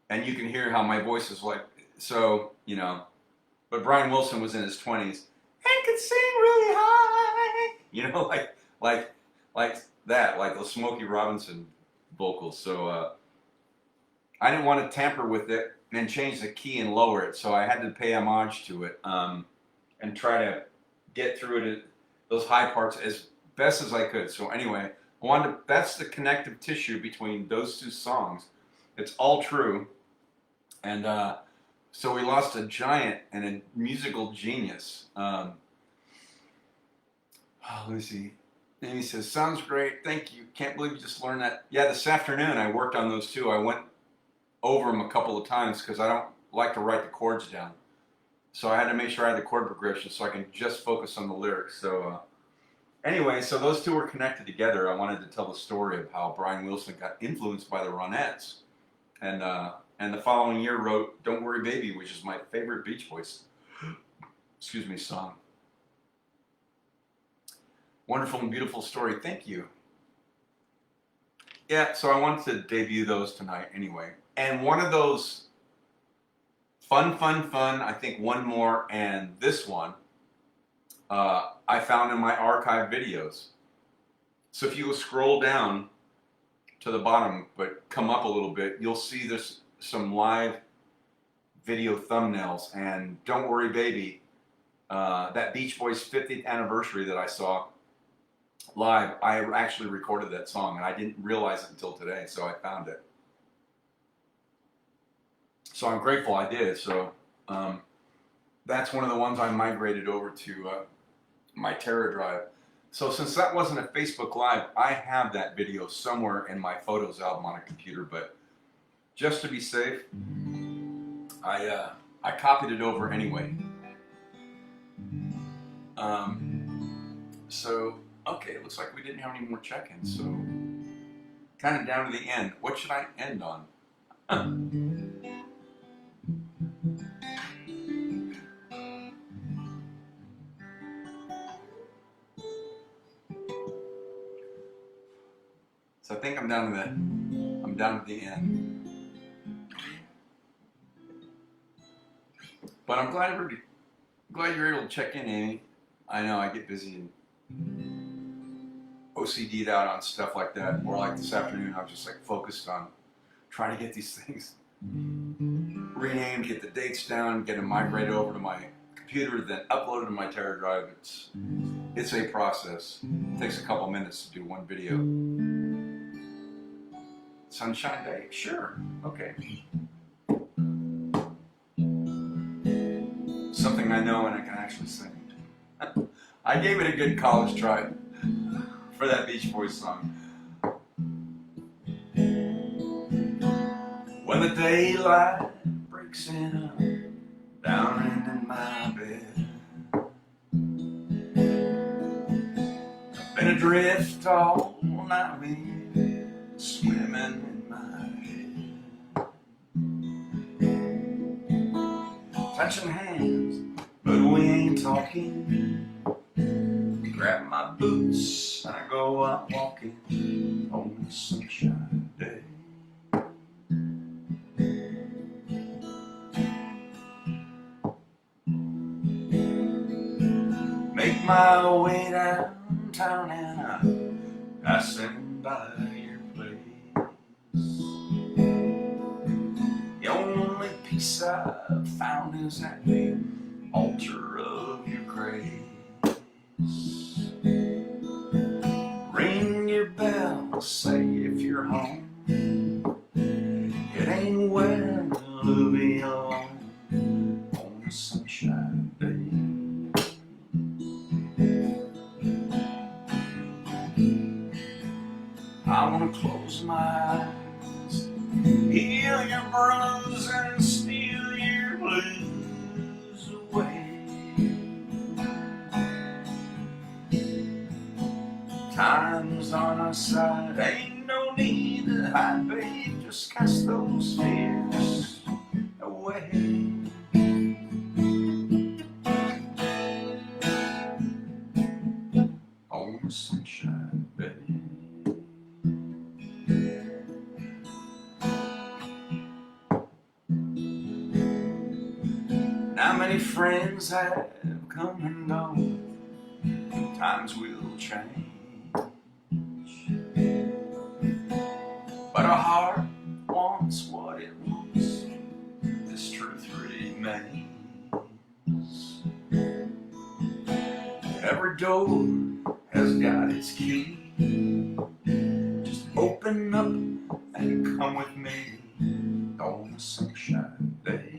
and you can hear how my voice is like, so, you know. But Brian Wilson was in his 20s and could sing really high, you know, like that, like the Smokey Robinson vocals. So I didn't want to tamper with it and change the key and lower it, so I had to pay homage to it and try to get through it, those high parts, as best as I could. So anyway, that's the connective tissue between those 2 songs. It's all true. And so we lost a giant and a musical genius. Let me see. Amy says, sounds great. Thank you. Can't believe you just learned that. Yeah, this afternoon I worked on those 2. I went over them a couple of times because I don't like to write the chords down. So I had to make sure I had the chord progression so I can just focus on the lyrics. So anyway, so those 2 were connected together. I wanted to tell the story of how Brian Wilson got influenced by the Ronettes. And the following year wrote Don't Worry Baby, which is my favorite Beach Boys song. Wonderful and beautiful story. Thank you. Yeah, so I wanted to debut those tonight anyway. And one of those fun, I think one more, and this one, I found in my archive videos. So if you go scroll down to the bottom, but come up a little bit, you'll see there's some live video thumbnails. And Don't Worry Baby, that Beach Boys 50th anniversary that I saw live, I actually recorded that song, and I didn't realize it until today, so I found it. So I'm grateful I did. So that's one of the ones I migrated over to my Terra drive. So since that wasn't a Facebook Live, I have that video somewhere in my photos album on a computer, but just to be safe, I copied it over anyway. So, okay, it looks like we didn't have any more check-ins, so kind of down to the end. What should I end on? So I think I'm down to the end. But I'm glad you're able to check in, Amy. I know I get busy and OCD'd out on stuff like that. Or like this afternoon, I was just like focused on trying to get these things renamed, get the dates down, get them migrated over to my computer, then uploaded to my Terra drive. It's a process. It takes a couple minutes to do one video. Sunshine Day? Sure. Okay. Something I know and I can actually sing. I gave it a good college try for that Beach Boys song. When the daylight breaks in, down in my bed, I've been adrift all night with swimming in my head, touching hands, but we ain't talking. Grab my boots and I go out walking on a sunshine day. Make my way downtown and I sing by your place. The only peace I've found is at the altar of your grace. Ring your bell, say if you're home. It ain't well to be alone on a sunshine day. I wanna close my eyes, heal your bruise and steal your blues away. Time's on our side, ain't no need to hide, babe. just cast those fears away. On the sunshine day. Now many friends have come and gone, times will change, but our heart wants what it wants, this truth remains. Every door has got its key, just open up and come with me on the sunshine day.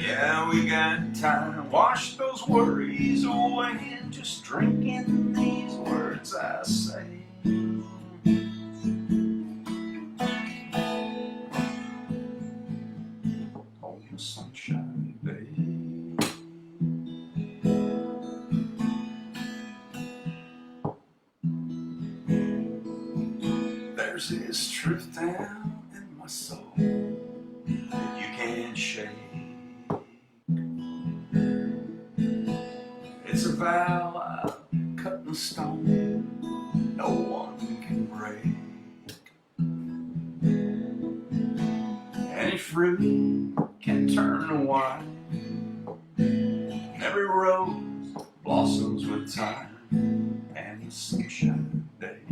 Yeah, we got time, wash those worries away, and just drink in these words I say. On the sunshine day. There's this truth down in my soul that you can't shake. It's a vow I've cut in stone, no one can break. Any fruit can turn to wine, and every rose blossoms with time and the sunshine day.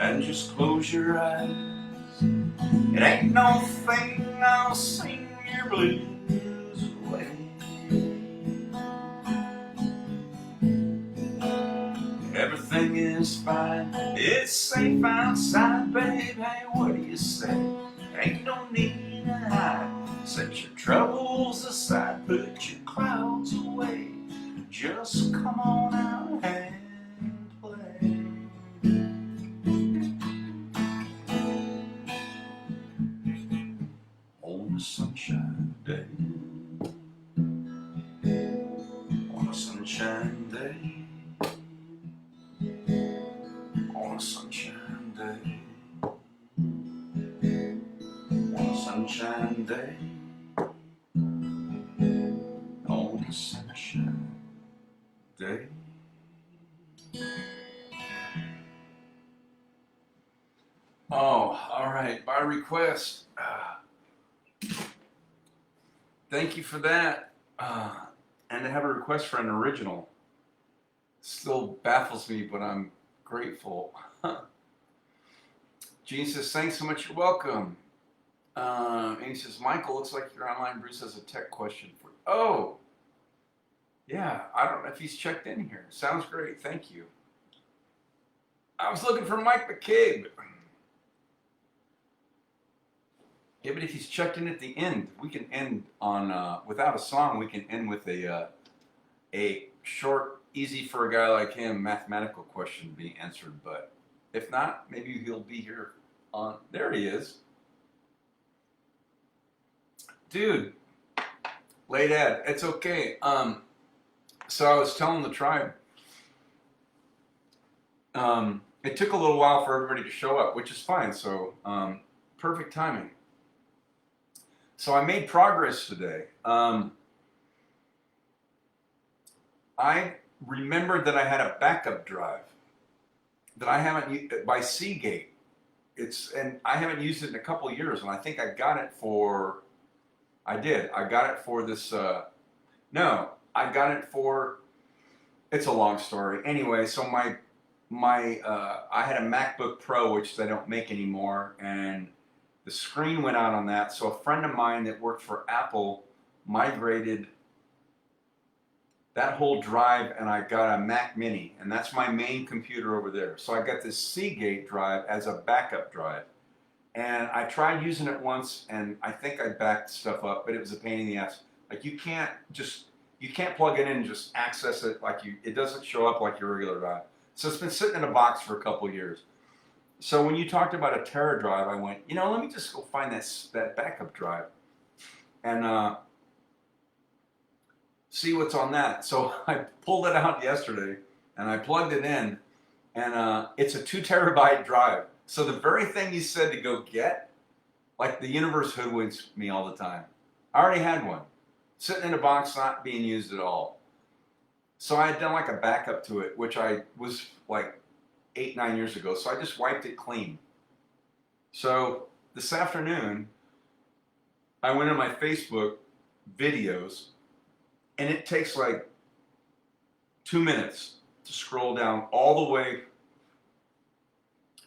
And just close your eyes, it ain't no thing, I'll sing your blues away. Everything is fine, it's safe outside, babe. Hey, what do you say? Ain't no need to hide. Set your troubles aside, put your clouds away. Just come on out and play. On a sunshine day. On a sunshine day. On a sunshine day. On a sunshine day. On a sunshine day. Oh, all right. By request. Thank you for that. And to have a request for an original still baffles me, but I'm grateful. Gene says, thanks so much, you're welcome. And he says, Michael, looks like you're online. Bruce has a tech question for you. Oh, yeah, I don't know if he's checked in here. Sounds great, thank you. I was looking for Mike McCabe. Yeah, but if he's checked in at the end, we can end on, without a song, we can end with a short, easy for a guy like him, mathematical question to be answered. But if not, maybe he'll be here on, there he is. Dude, late ad, it's okay. So I was telling the tribe, it took a little while for everybody to show up, which is fine, so perfect timing. So I made progress today. I remembered that I had a backup drive that I haven't used by Seagate. And I haven't used it in a couple of years, and I think I got it for, I got it for this, no, I got it for, it's a long story. Anyway, so I had a MacBook Pro, which they don't make anymore, and the screen went out on that, so a friend of mine that worked for Apple migrated that whole drive, and I got a Mac Mini, and that's my main computer over there. So I got this Seagate drive as a backup drive, and I tried using it once, and I think I backed stuff up, but it was a pain in the ass. Like you you can't plug it in and just access it it doesn't show up like your regular drive. So it's been sitting in a box for a couple of years. So when you talked about a Tera drive, I went, let me just go find that backup drive and see what's on that. So I pulled it out yesterday and I plugged it in, and it's a 2 terabyte drive. So the very thing you said to go get, like the universe hoodwinks me all the time. I already had one, sitting in a box, not being used at all. So I had done like a backup to it, which I was like 8-9 years ago. So I just wiped it clean. So this afternoon, I went in my Facebook videos, and it takes like 2 minutes to scroll down all the way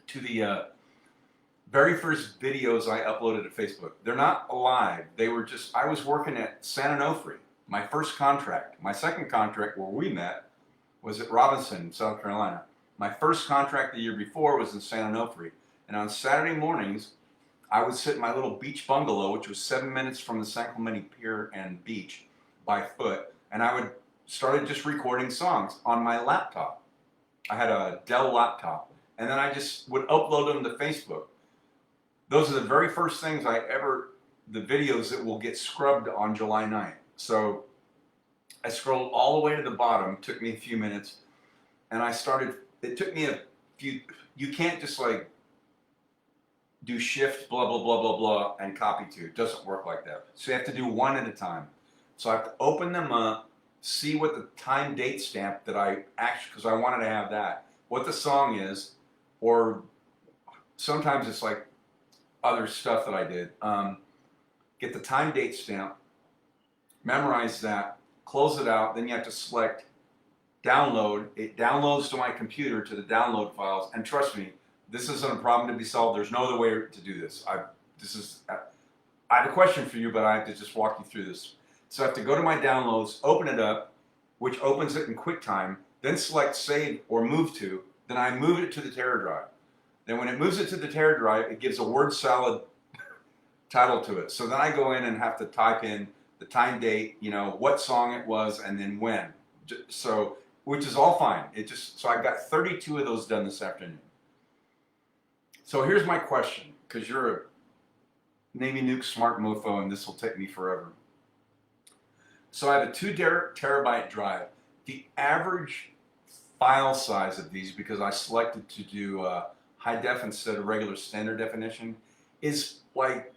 to the very first videos I uploaded to Facebook. They're not live. They were just, I was working at San Onofre, my first contract. My second contract where we met was at Robinson, South Carolina. My first contract the year before was in San Onofre. And on Saturday mornings, I would sit in my little beach bungalow, which was 7 minutes from the San Clemente Pier and beach by foot. And I would started just recording songs on my laptop. I had a Dell laptop. And then I just would upload them to Facebook. Those are the very first things the videos that will get scrubbed on July 9th. So I scrolled all the way to the bottom, took me a few minutes, and it took me a few, you can't just like do shift, blah, blah, blah, blah, blah, and copy to. It doesn't work like that. So you have to do one at a time. So I have to open them up, see what the time date stamp that because I wanted to have that, what the song is, or sometimes it's like other stuff that I did. Get the time date stamp, memorize that, close it out, then you have to select download. It downloads to my computer to the download files, and trust me, this isn't a problem to be solved. There's no other way to do this. I have a question for you, but I have to just walk you through this. So I have to go to my downloads, open it up, which opens it in QuickTime, then select save or move to, then I move it to the Tera drive. Then when it moves it to the Tera drive, it gives a word salad title to it. So then I go in and have to type in the time date, what song it was, and then when. So, which is all fine. So I got 32 of those done this afternoon. So here's my question, because you're a Navy Nuke smart mofo, and this will take me forever. So I have a 2 terabyte drive. The average file size of these, because I selected to do high def instead of regular standard definition, is like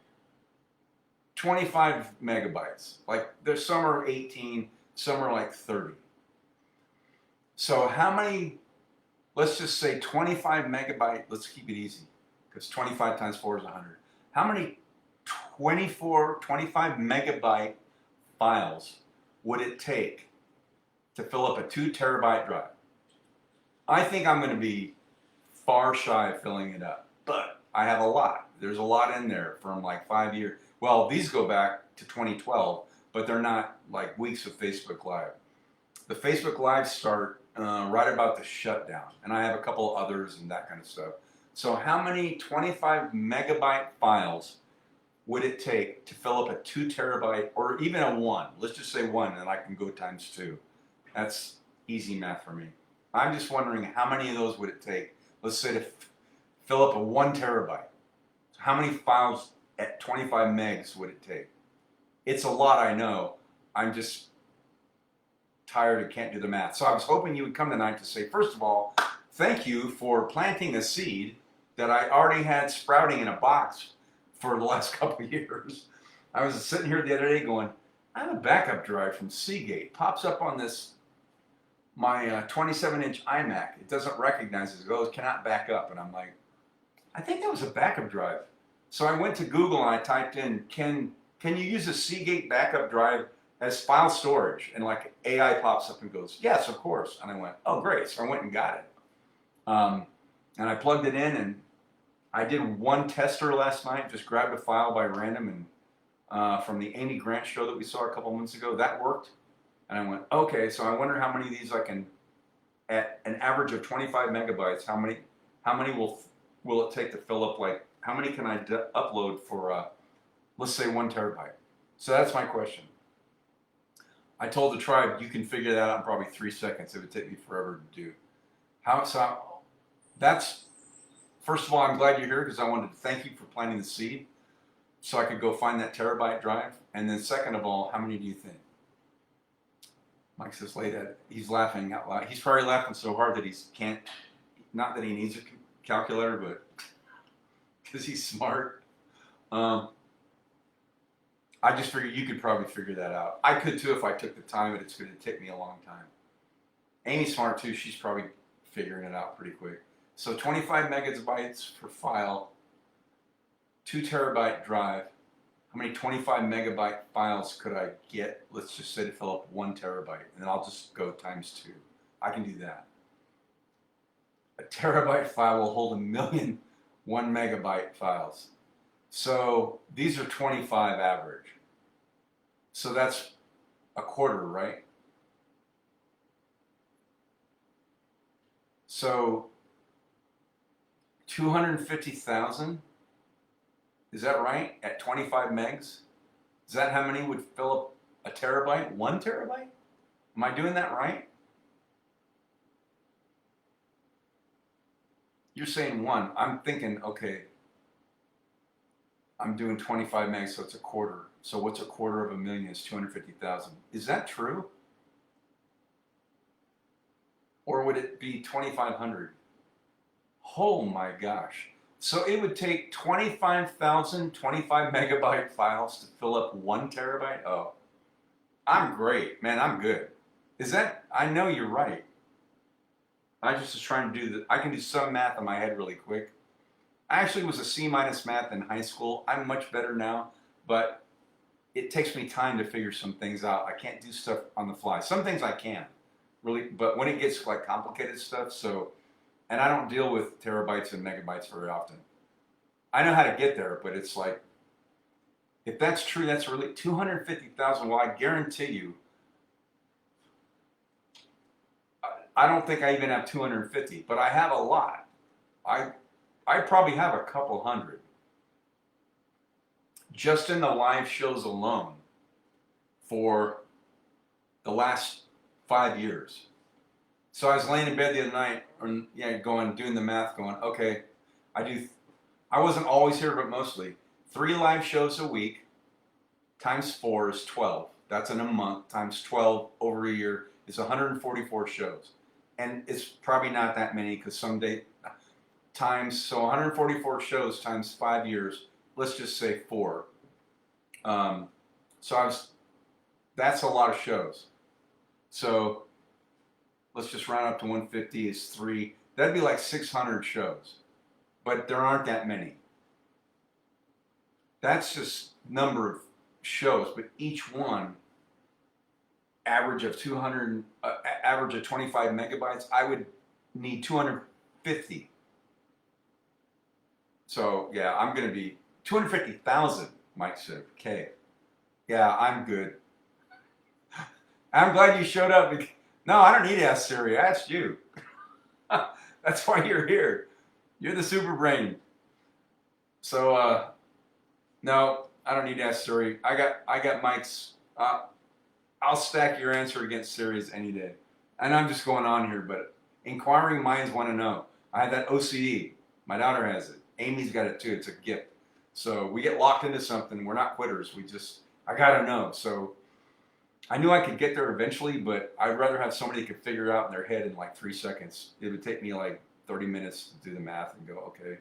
25 megabytes. Like there's some are 18, some are like 30. So how many, let's just say 25 megabyte, let's keep it easy, because 25 times 4 is 100. How many 25 megabyte files would it take to fill up a 2 terabyte drive? I think I'm going to be far shy of filling it up, but I have a lot. There's a lot in there from like 5 years. Well, these go back to 2012, but they're not like weeks of Facebook Live. The Facebook Live start right about the shutdown, and I have a couple others and that kind of stuff. So how many 25 megabyte files would it take to fill up a 2 terabyte, or even a 1? Let's just say 1, and I can go times 2. That's easy math for me. I'm just wondering how many of those would it take, let's say, to fill up a 1 terabyte. How many files at 25 megs would it take? It's a lot, I know. I'm just tired and can't do the math. So I was hoping you would come tonight to say, first of all, thank you for planting a seed that I already had sprouting in a box for the last couple of years. I was sitting here the other day going, I have a backup drive from Seagate. Pops up on my 27-inch iMac. It doesn't recognize it. It goes, cannot back up. And I'm like, I think that was a backup drive. So I went to Google and I typed in, can you use a Seagate backup drive as file storage? And like AI pops up and goes, yes, of course. And I went, oh, great. So I went and got it. And I plugged it in, and I did one tester last night, just grabbed a file by random, and from the Amy Grant show that we saw a couple months ago, that worked. And I went, okay, so I wonder how many of these I can, at an average of 25 megabytes, how many will it take to fill up, like, how many can I upload for, let's say 1 terabyte? So that's my question. I told the tribe, you can figure that out in probably 3 seconds. It would take me forever to do. That's, first of all, I'm glad you're here because I wanted to thank you for planting the seed so I could go find that terabyte drive. And then second of all, how many do you think? Mike says, lay that. He's laughing out loud. He's probably laughing so hard that he can't, not that he needs a calculator, but because he's smart. I just figured you could probably figure that out. I could too if I took the time, but it's going to take me a long time. Amy's smart too. She's probably figuring it out pretty quick. So 25 megabytes per file, 2 terabyte drive. How many 25 megabyte files could I get? Let's just say to fill up 1 terabyte, and then I'll just go times 2. I can do that. A terabyte file will hold 1,000,000 1 megabyte files. So these are 25 average. So that's a quarter, right? So 250,000, is that right? At 25 megs? Is that how many would fill up a terabyte? 1 terabyte? Am I doing that right? You're saying 1. I'm thinking, okay, I'm doing 25 megs, so it's a quarter. So what's a quarter of a million is 250,000. Is that true? Or would it be 2,500? Oh my gosh. So it would take 25,000 25 megabyte files to fill up 1 terabyte? Oh, I'm great. Man, I'm good. Is that, I know you're right. I just was trying to do I can do some math in my head really quick. I actually was a C- math in high school. I'm much better now, but it takes me time to figure some things out. I can't do stuff on the fly. Some things I can, really, but when it gets like complicated stuff, and I don't deal with terabytes and megabytes very often. I know how to get there, but it's like, if that's true, that's really 250,000. Well, I guarantee you, I don't think I even have 250, but I have a lot. I probably have a couple hundred. Just in the live shows alone for the last 5 years. So I was laying in bed the other night, doing the math, going, okay, I wasn't always here, but mostly 3 live shows a week times 4 is 12. That's in a month times 12 over a year is 144 shows. And it's probably not that many because someday so 144 shows times 5 years, let's just say 4. That's a lot of shows. So let's just round up to 150 is 3. That'd be like 600 shows, but there aren't that many. That's just number of shows, but each one average of 25 megabytes, I would need 250. So yeah, I'm going to be 250,000, Mike said. Okay. Yeah, I'm good. I'm glad you showed up. No, I don't need to ask Siri. I asked you. That's why you're here. You're the super brain. So, no, I don't need to ask Siri. I got Mike's. I'll stack your answer against Siri's any day. And I'm just going on here, but inquiring minds want to know. I have that OCD. My daughter has it. Amy's got it too. It's a gift. So we get locked into something. We're not quitters. I gotta know. So I knew I could get there eventually, but I'd rather have somebody who could figure it out in their head in like 3 seconds. It would take me like 30 minutes to do the math and go, okay,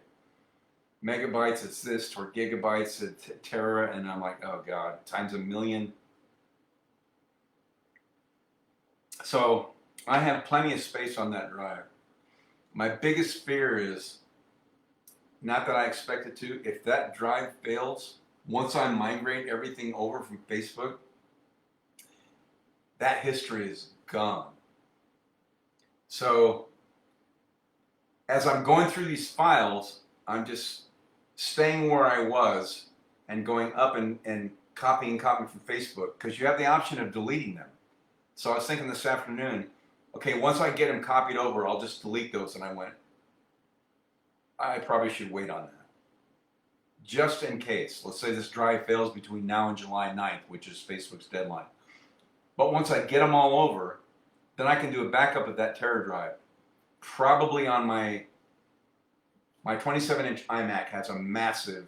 megabytes, it's this, or gigabytes, it's tera, and I'm like, oh God, times 1,000,000. So I have plenty of space on that drive. My biggest fear is, not that I expect it to, if that drive fails, once I migrate everything over from Facebook, that history is gone. So as I'm going through these files, I'm just staying where I was and going up and copying from Facebook, because you have the option of deleting them. So I was thinking this afternoon, okay, once I get them copied over, I'll just delete those. And I went, I probably should wait on that. Just in case. Let's say this drive fails between now and July 9th, which is Facebook's deadline. But once I get them all over, then I can do a backup of that Terra drive. Probably on my 27-inch iMac has a massive.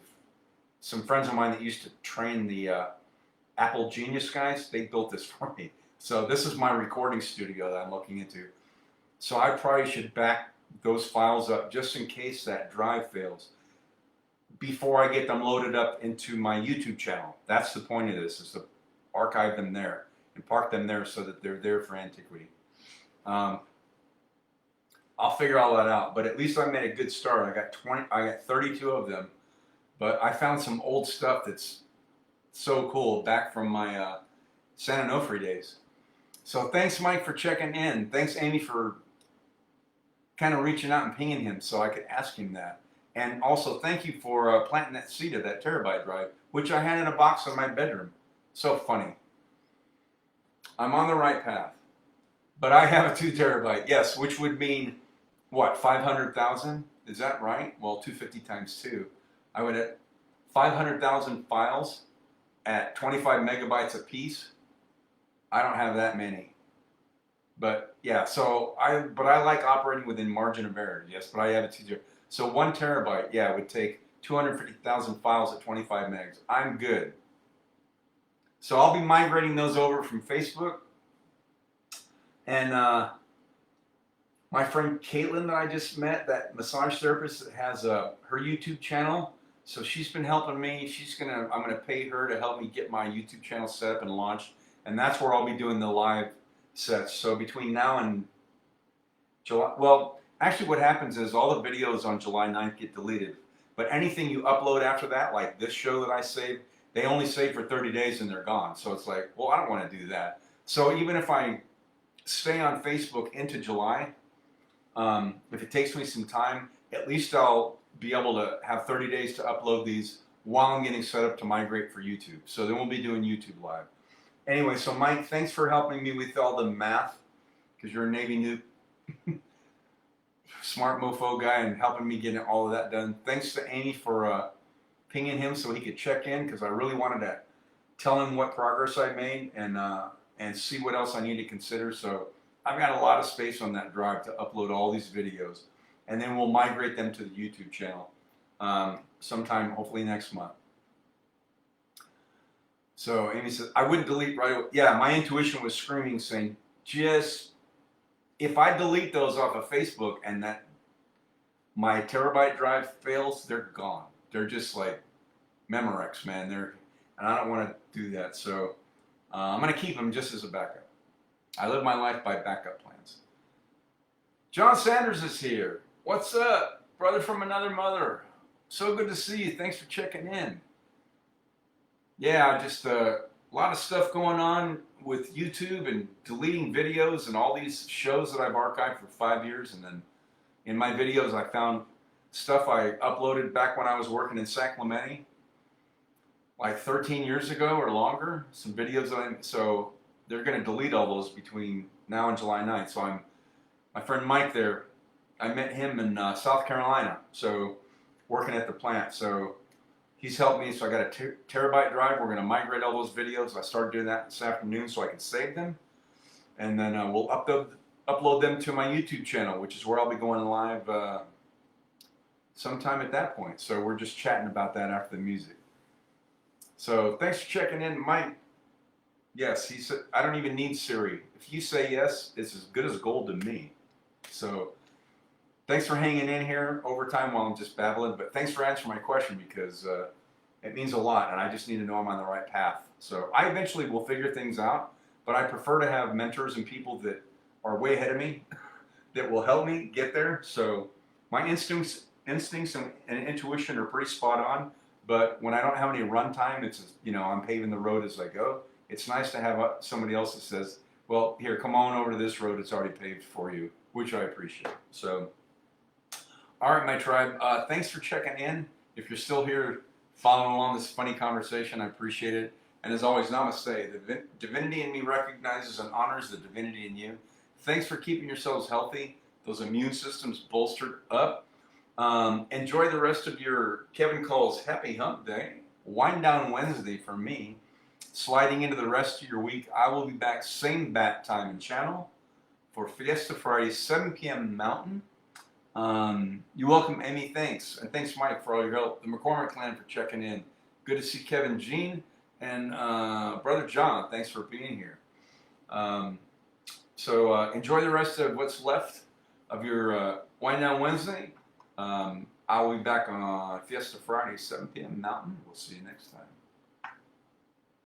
Some friends of mine that used to train the Apple Genius guys, they built this for me. So this is my recording studio that I'm looking into. So I probably should back those files up just in case that drive fails before I get them loaded up into my YouTube channel. That's the point of this, is to archive them there and park them there so that they're there for antiquity. I'll figure all that out, but at least I made a good start. I got 32 of them, but I found some old stuff that's so cool back from my San Onofre days. So thanks, Mike, for checking in. Thanks, Amy, for kind of reaching out and pinging him so I could ask him that. And also thank you for planting that seed of that terabyte drive, which I had in a box in my bedroom. So funny. I'm on the right path. But I have a 2 terabyte, yes, which would mean, what, 500,000? Is that right? Well, 250 times 2. I would have 500,000 files at 25 megabytes a piece. I don't have that many. But yeah, so I like operating within margin of error, yes, but I have a 2 terabyte. So 1 terabyte, yeah, would take 250,000 files at 25 megs. I'm good. So I'll be migrating those over from Facebook. And my friend Caitlin that I just met, that massage therapist that has her YouTube channel. So she's been helping me. I'm gonna pay her to help me get my YouTube channel set up and launched. And that's where I'll be doing the live sets. So between now and July, well, actually what happens is all the videos on July 9th get deleted. But anything you upload after that, like this show that I saved, they only save for 30 days and they're gone. So it's like, well, I don't want to do that. So even if I stay on Facebook into July, if it takes me some time, at least I'll be able to have 30 days to upload these while I'm getting set up to migrate for YouTube. So then we'll be doing YouTube Live. Anyway, so Mike, thanks for helping me with all the math, because you're a Navy noob, smart mofo guy, and helping me get all of that done. Thanks to Amy for pinging him so he could check in, because I really wanted to tell him what progress I made and see what else I need to consider. So I've got a lot of space on that drive to upload all these videos, and then we'll migrate them to the YouTube channel sometime, hopefully next month. So Amy says, I wouldn't delete right away. Yeah, my intuition was screaming, saying, just, if I delete those off of Facebook and that my terabyte drive fails, they're gone. They're just like Memorex, man. And I don't want to do that. So I'm going to keep them just as a backup. I live my life by backup plans. John Sanders is here. What's up, brother from another mother? So good to see you. Thanks for checking in. Yeah, just a lot of stuff going on with YouTube and deleting videos and all these shows that I've archived for 5 years. And then in my videos, I found stuff I uploaded back when I was working in San Clemente, like 13 years ago or longer. Some videos so they're going to delete all those between now and July 9th. So my friend Mike there, I met him in South Carolina, so working at the plant. So he's helped me. So I got a terabyte drive. We're going to migrate all those videos. I started doing that this afternoon so I can save them. And then we'll upload them to my YouTube channel, which is where I'll be going live sometime at that point. So we're just chatting about that after the music. So thanks for checking in, Mike. Yes, he said, I don't even need Siri. If you say yes, it's as good as gold to me. So thanks for hanging in here over time while I'm just babbling. But thanks for answering my question, because it means a lot, and I just need to know I'm on the right path. So I eventually will figure things out, but I prefer to have mentors and people that are way ahead of me that will help me get there. So my instincts and intuition are pretty spot on, but when I don't have any run time, it's, I'm paving the road as I go. It's nice to have somebody else that says, well, here, come on over to this road. It's already paved for you, which I appreciate. So, all right, my tribe, thanks for checking in. If you're still here following along this funny conversation, I appreciate it. And as always, namaste. The divinity in me recognizes and honors the divinity in you. Thanks for keeping yourselves healthy, those immune systems bolstered up. Enjoy the rest of your Kevin Cole's Happy Hump Day, Wind Down Wednesday for me. sliding into the rest of your week. I will be back same bat time and channel for Fiesta Friday, 7 p.m. Mountain. You're welcome, Amy. Thanks. And thanks, Mike, for all your help. The McCormick clan for checking in. Good to see Kevin Jean and Brother John. Thanks for being here. So enjoy the rest of what's left of your Wind Down Wednesday. I will be back on Fiesta Friday, 7 p.m. Mountain. We'll see you next time.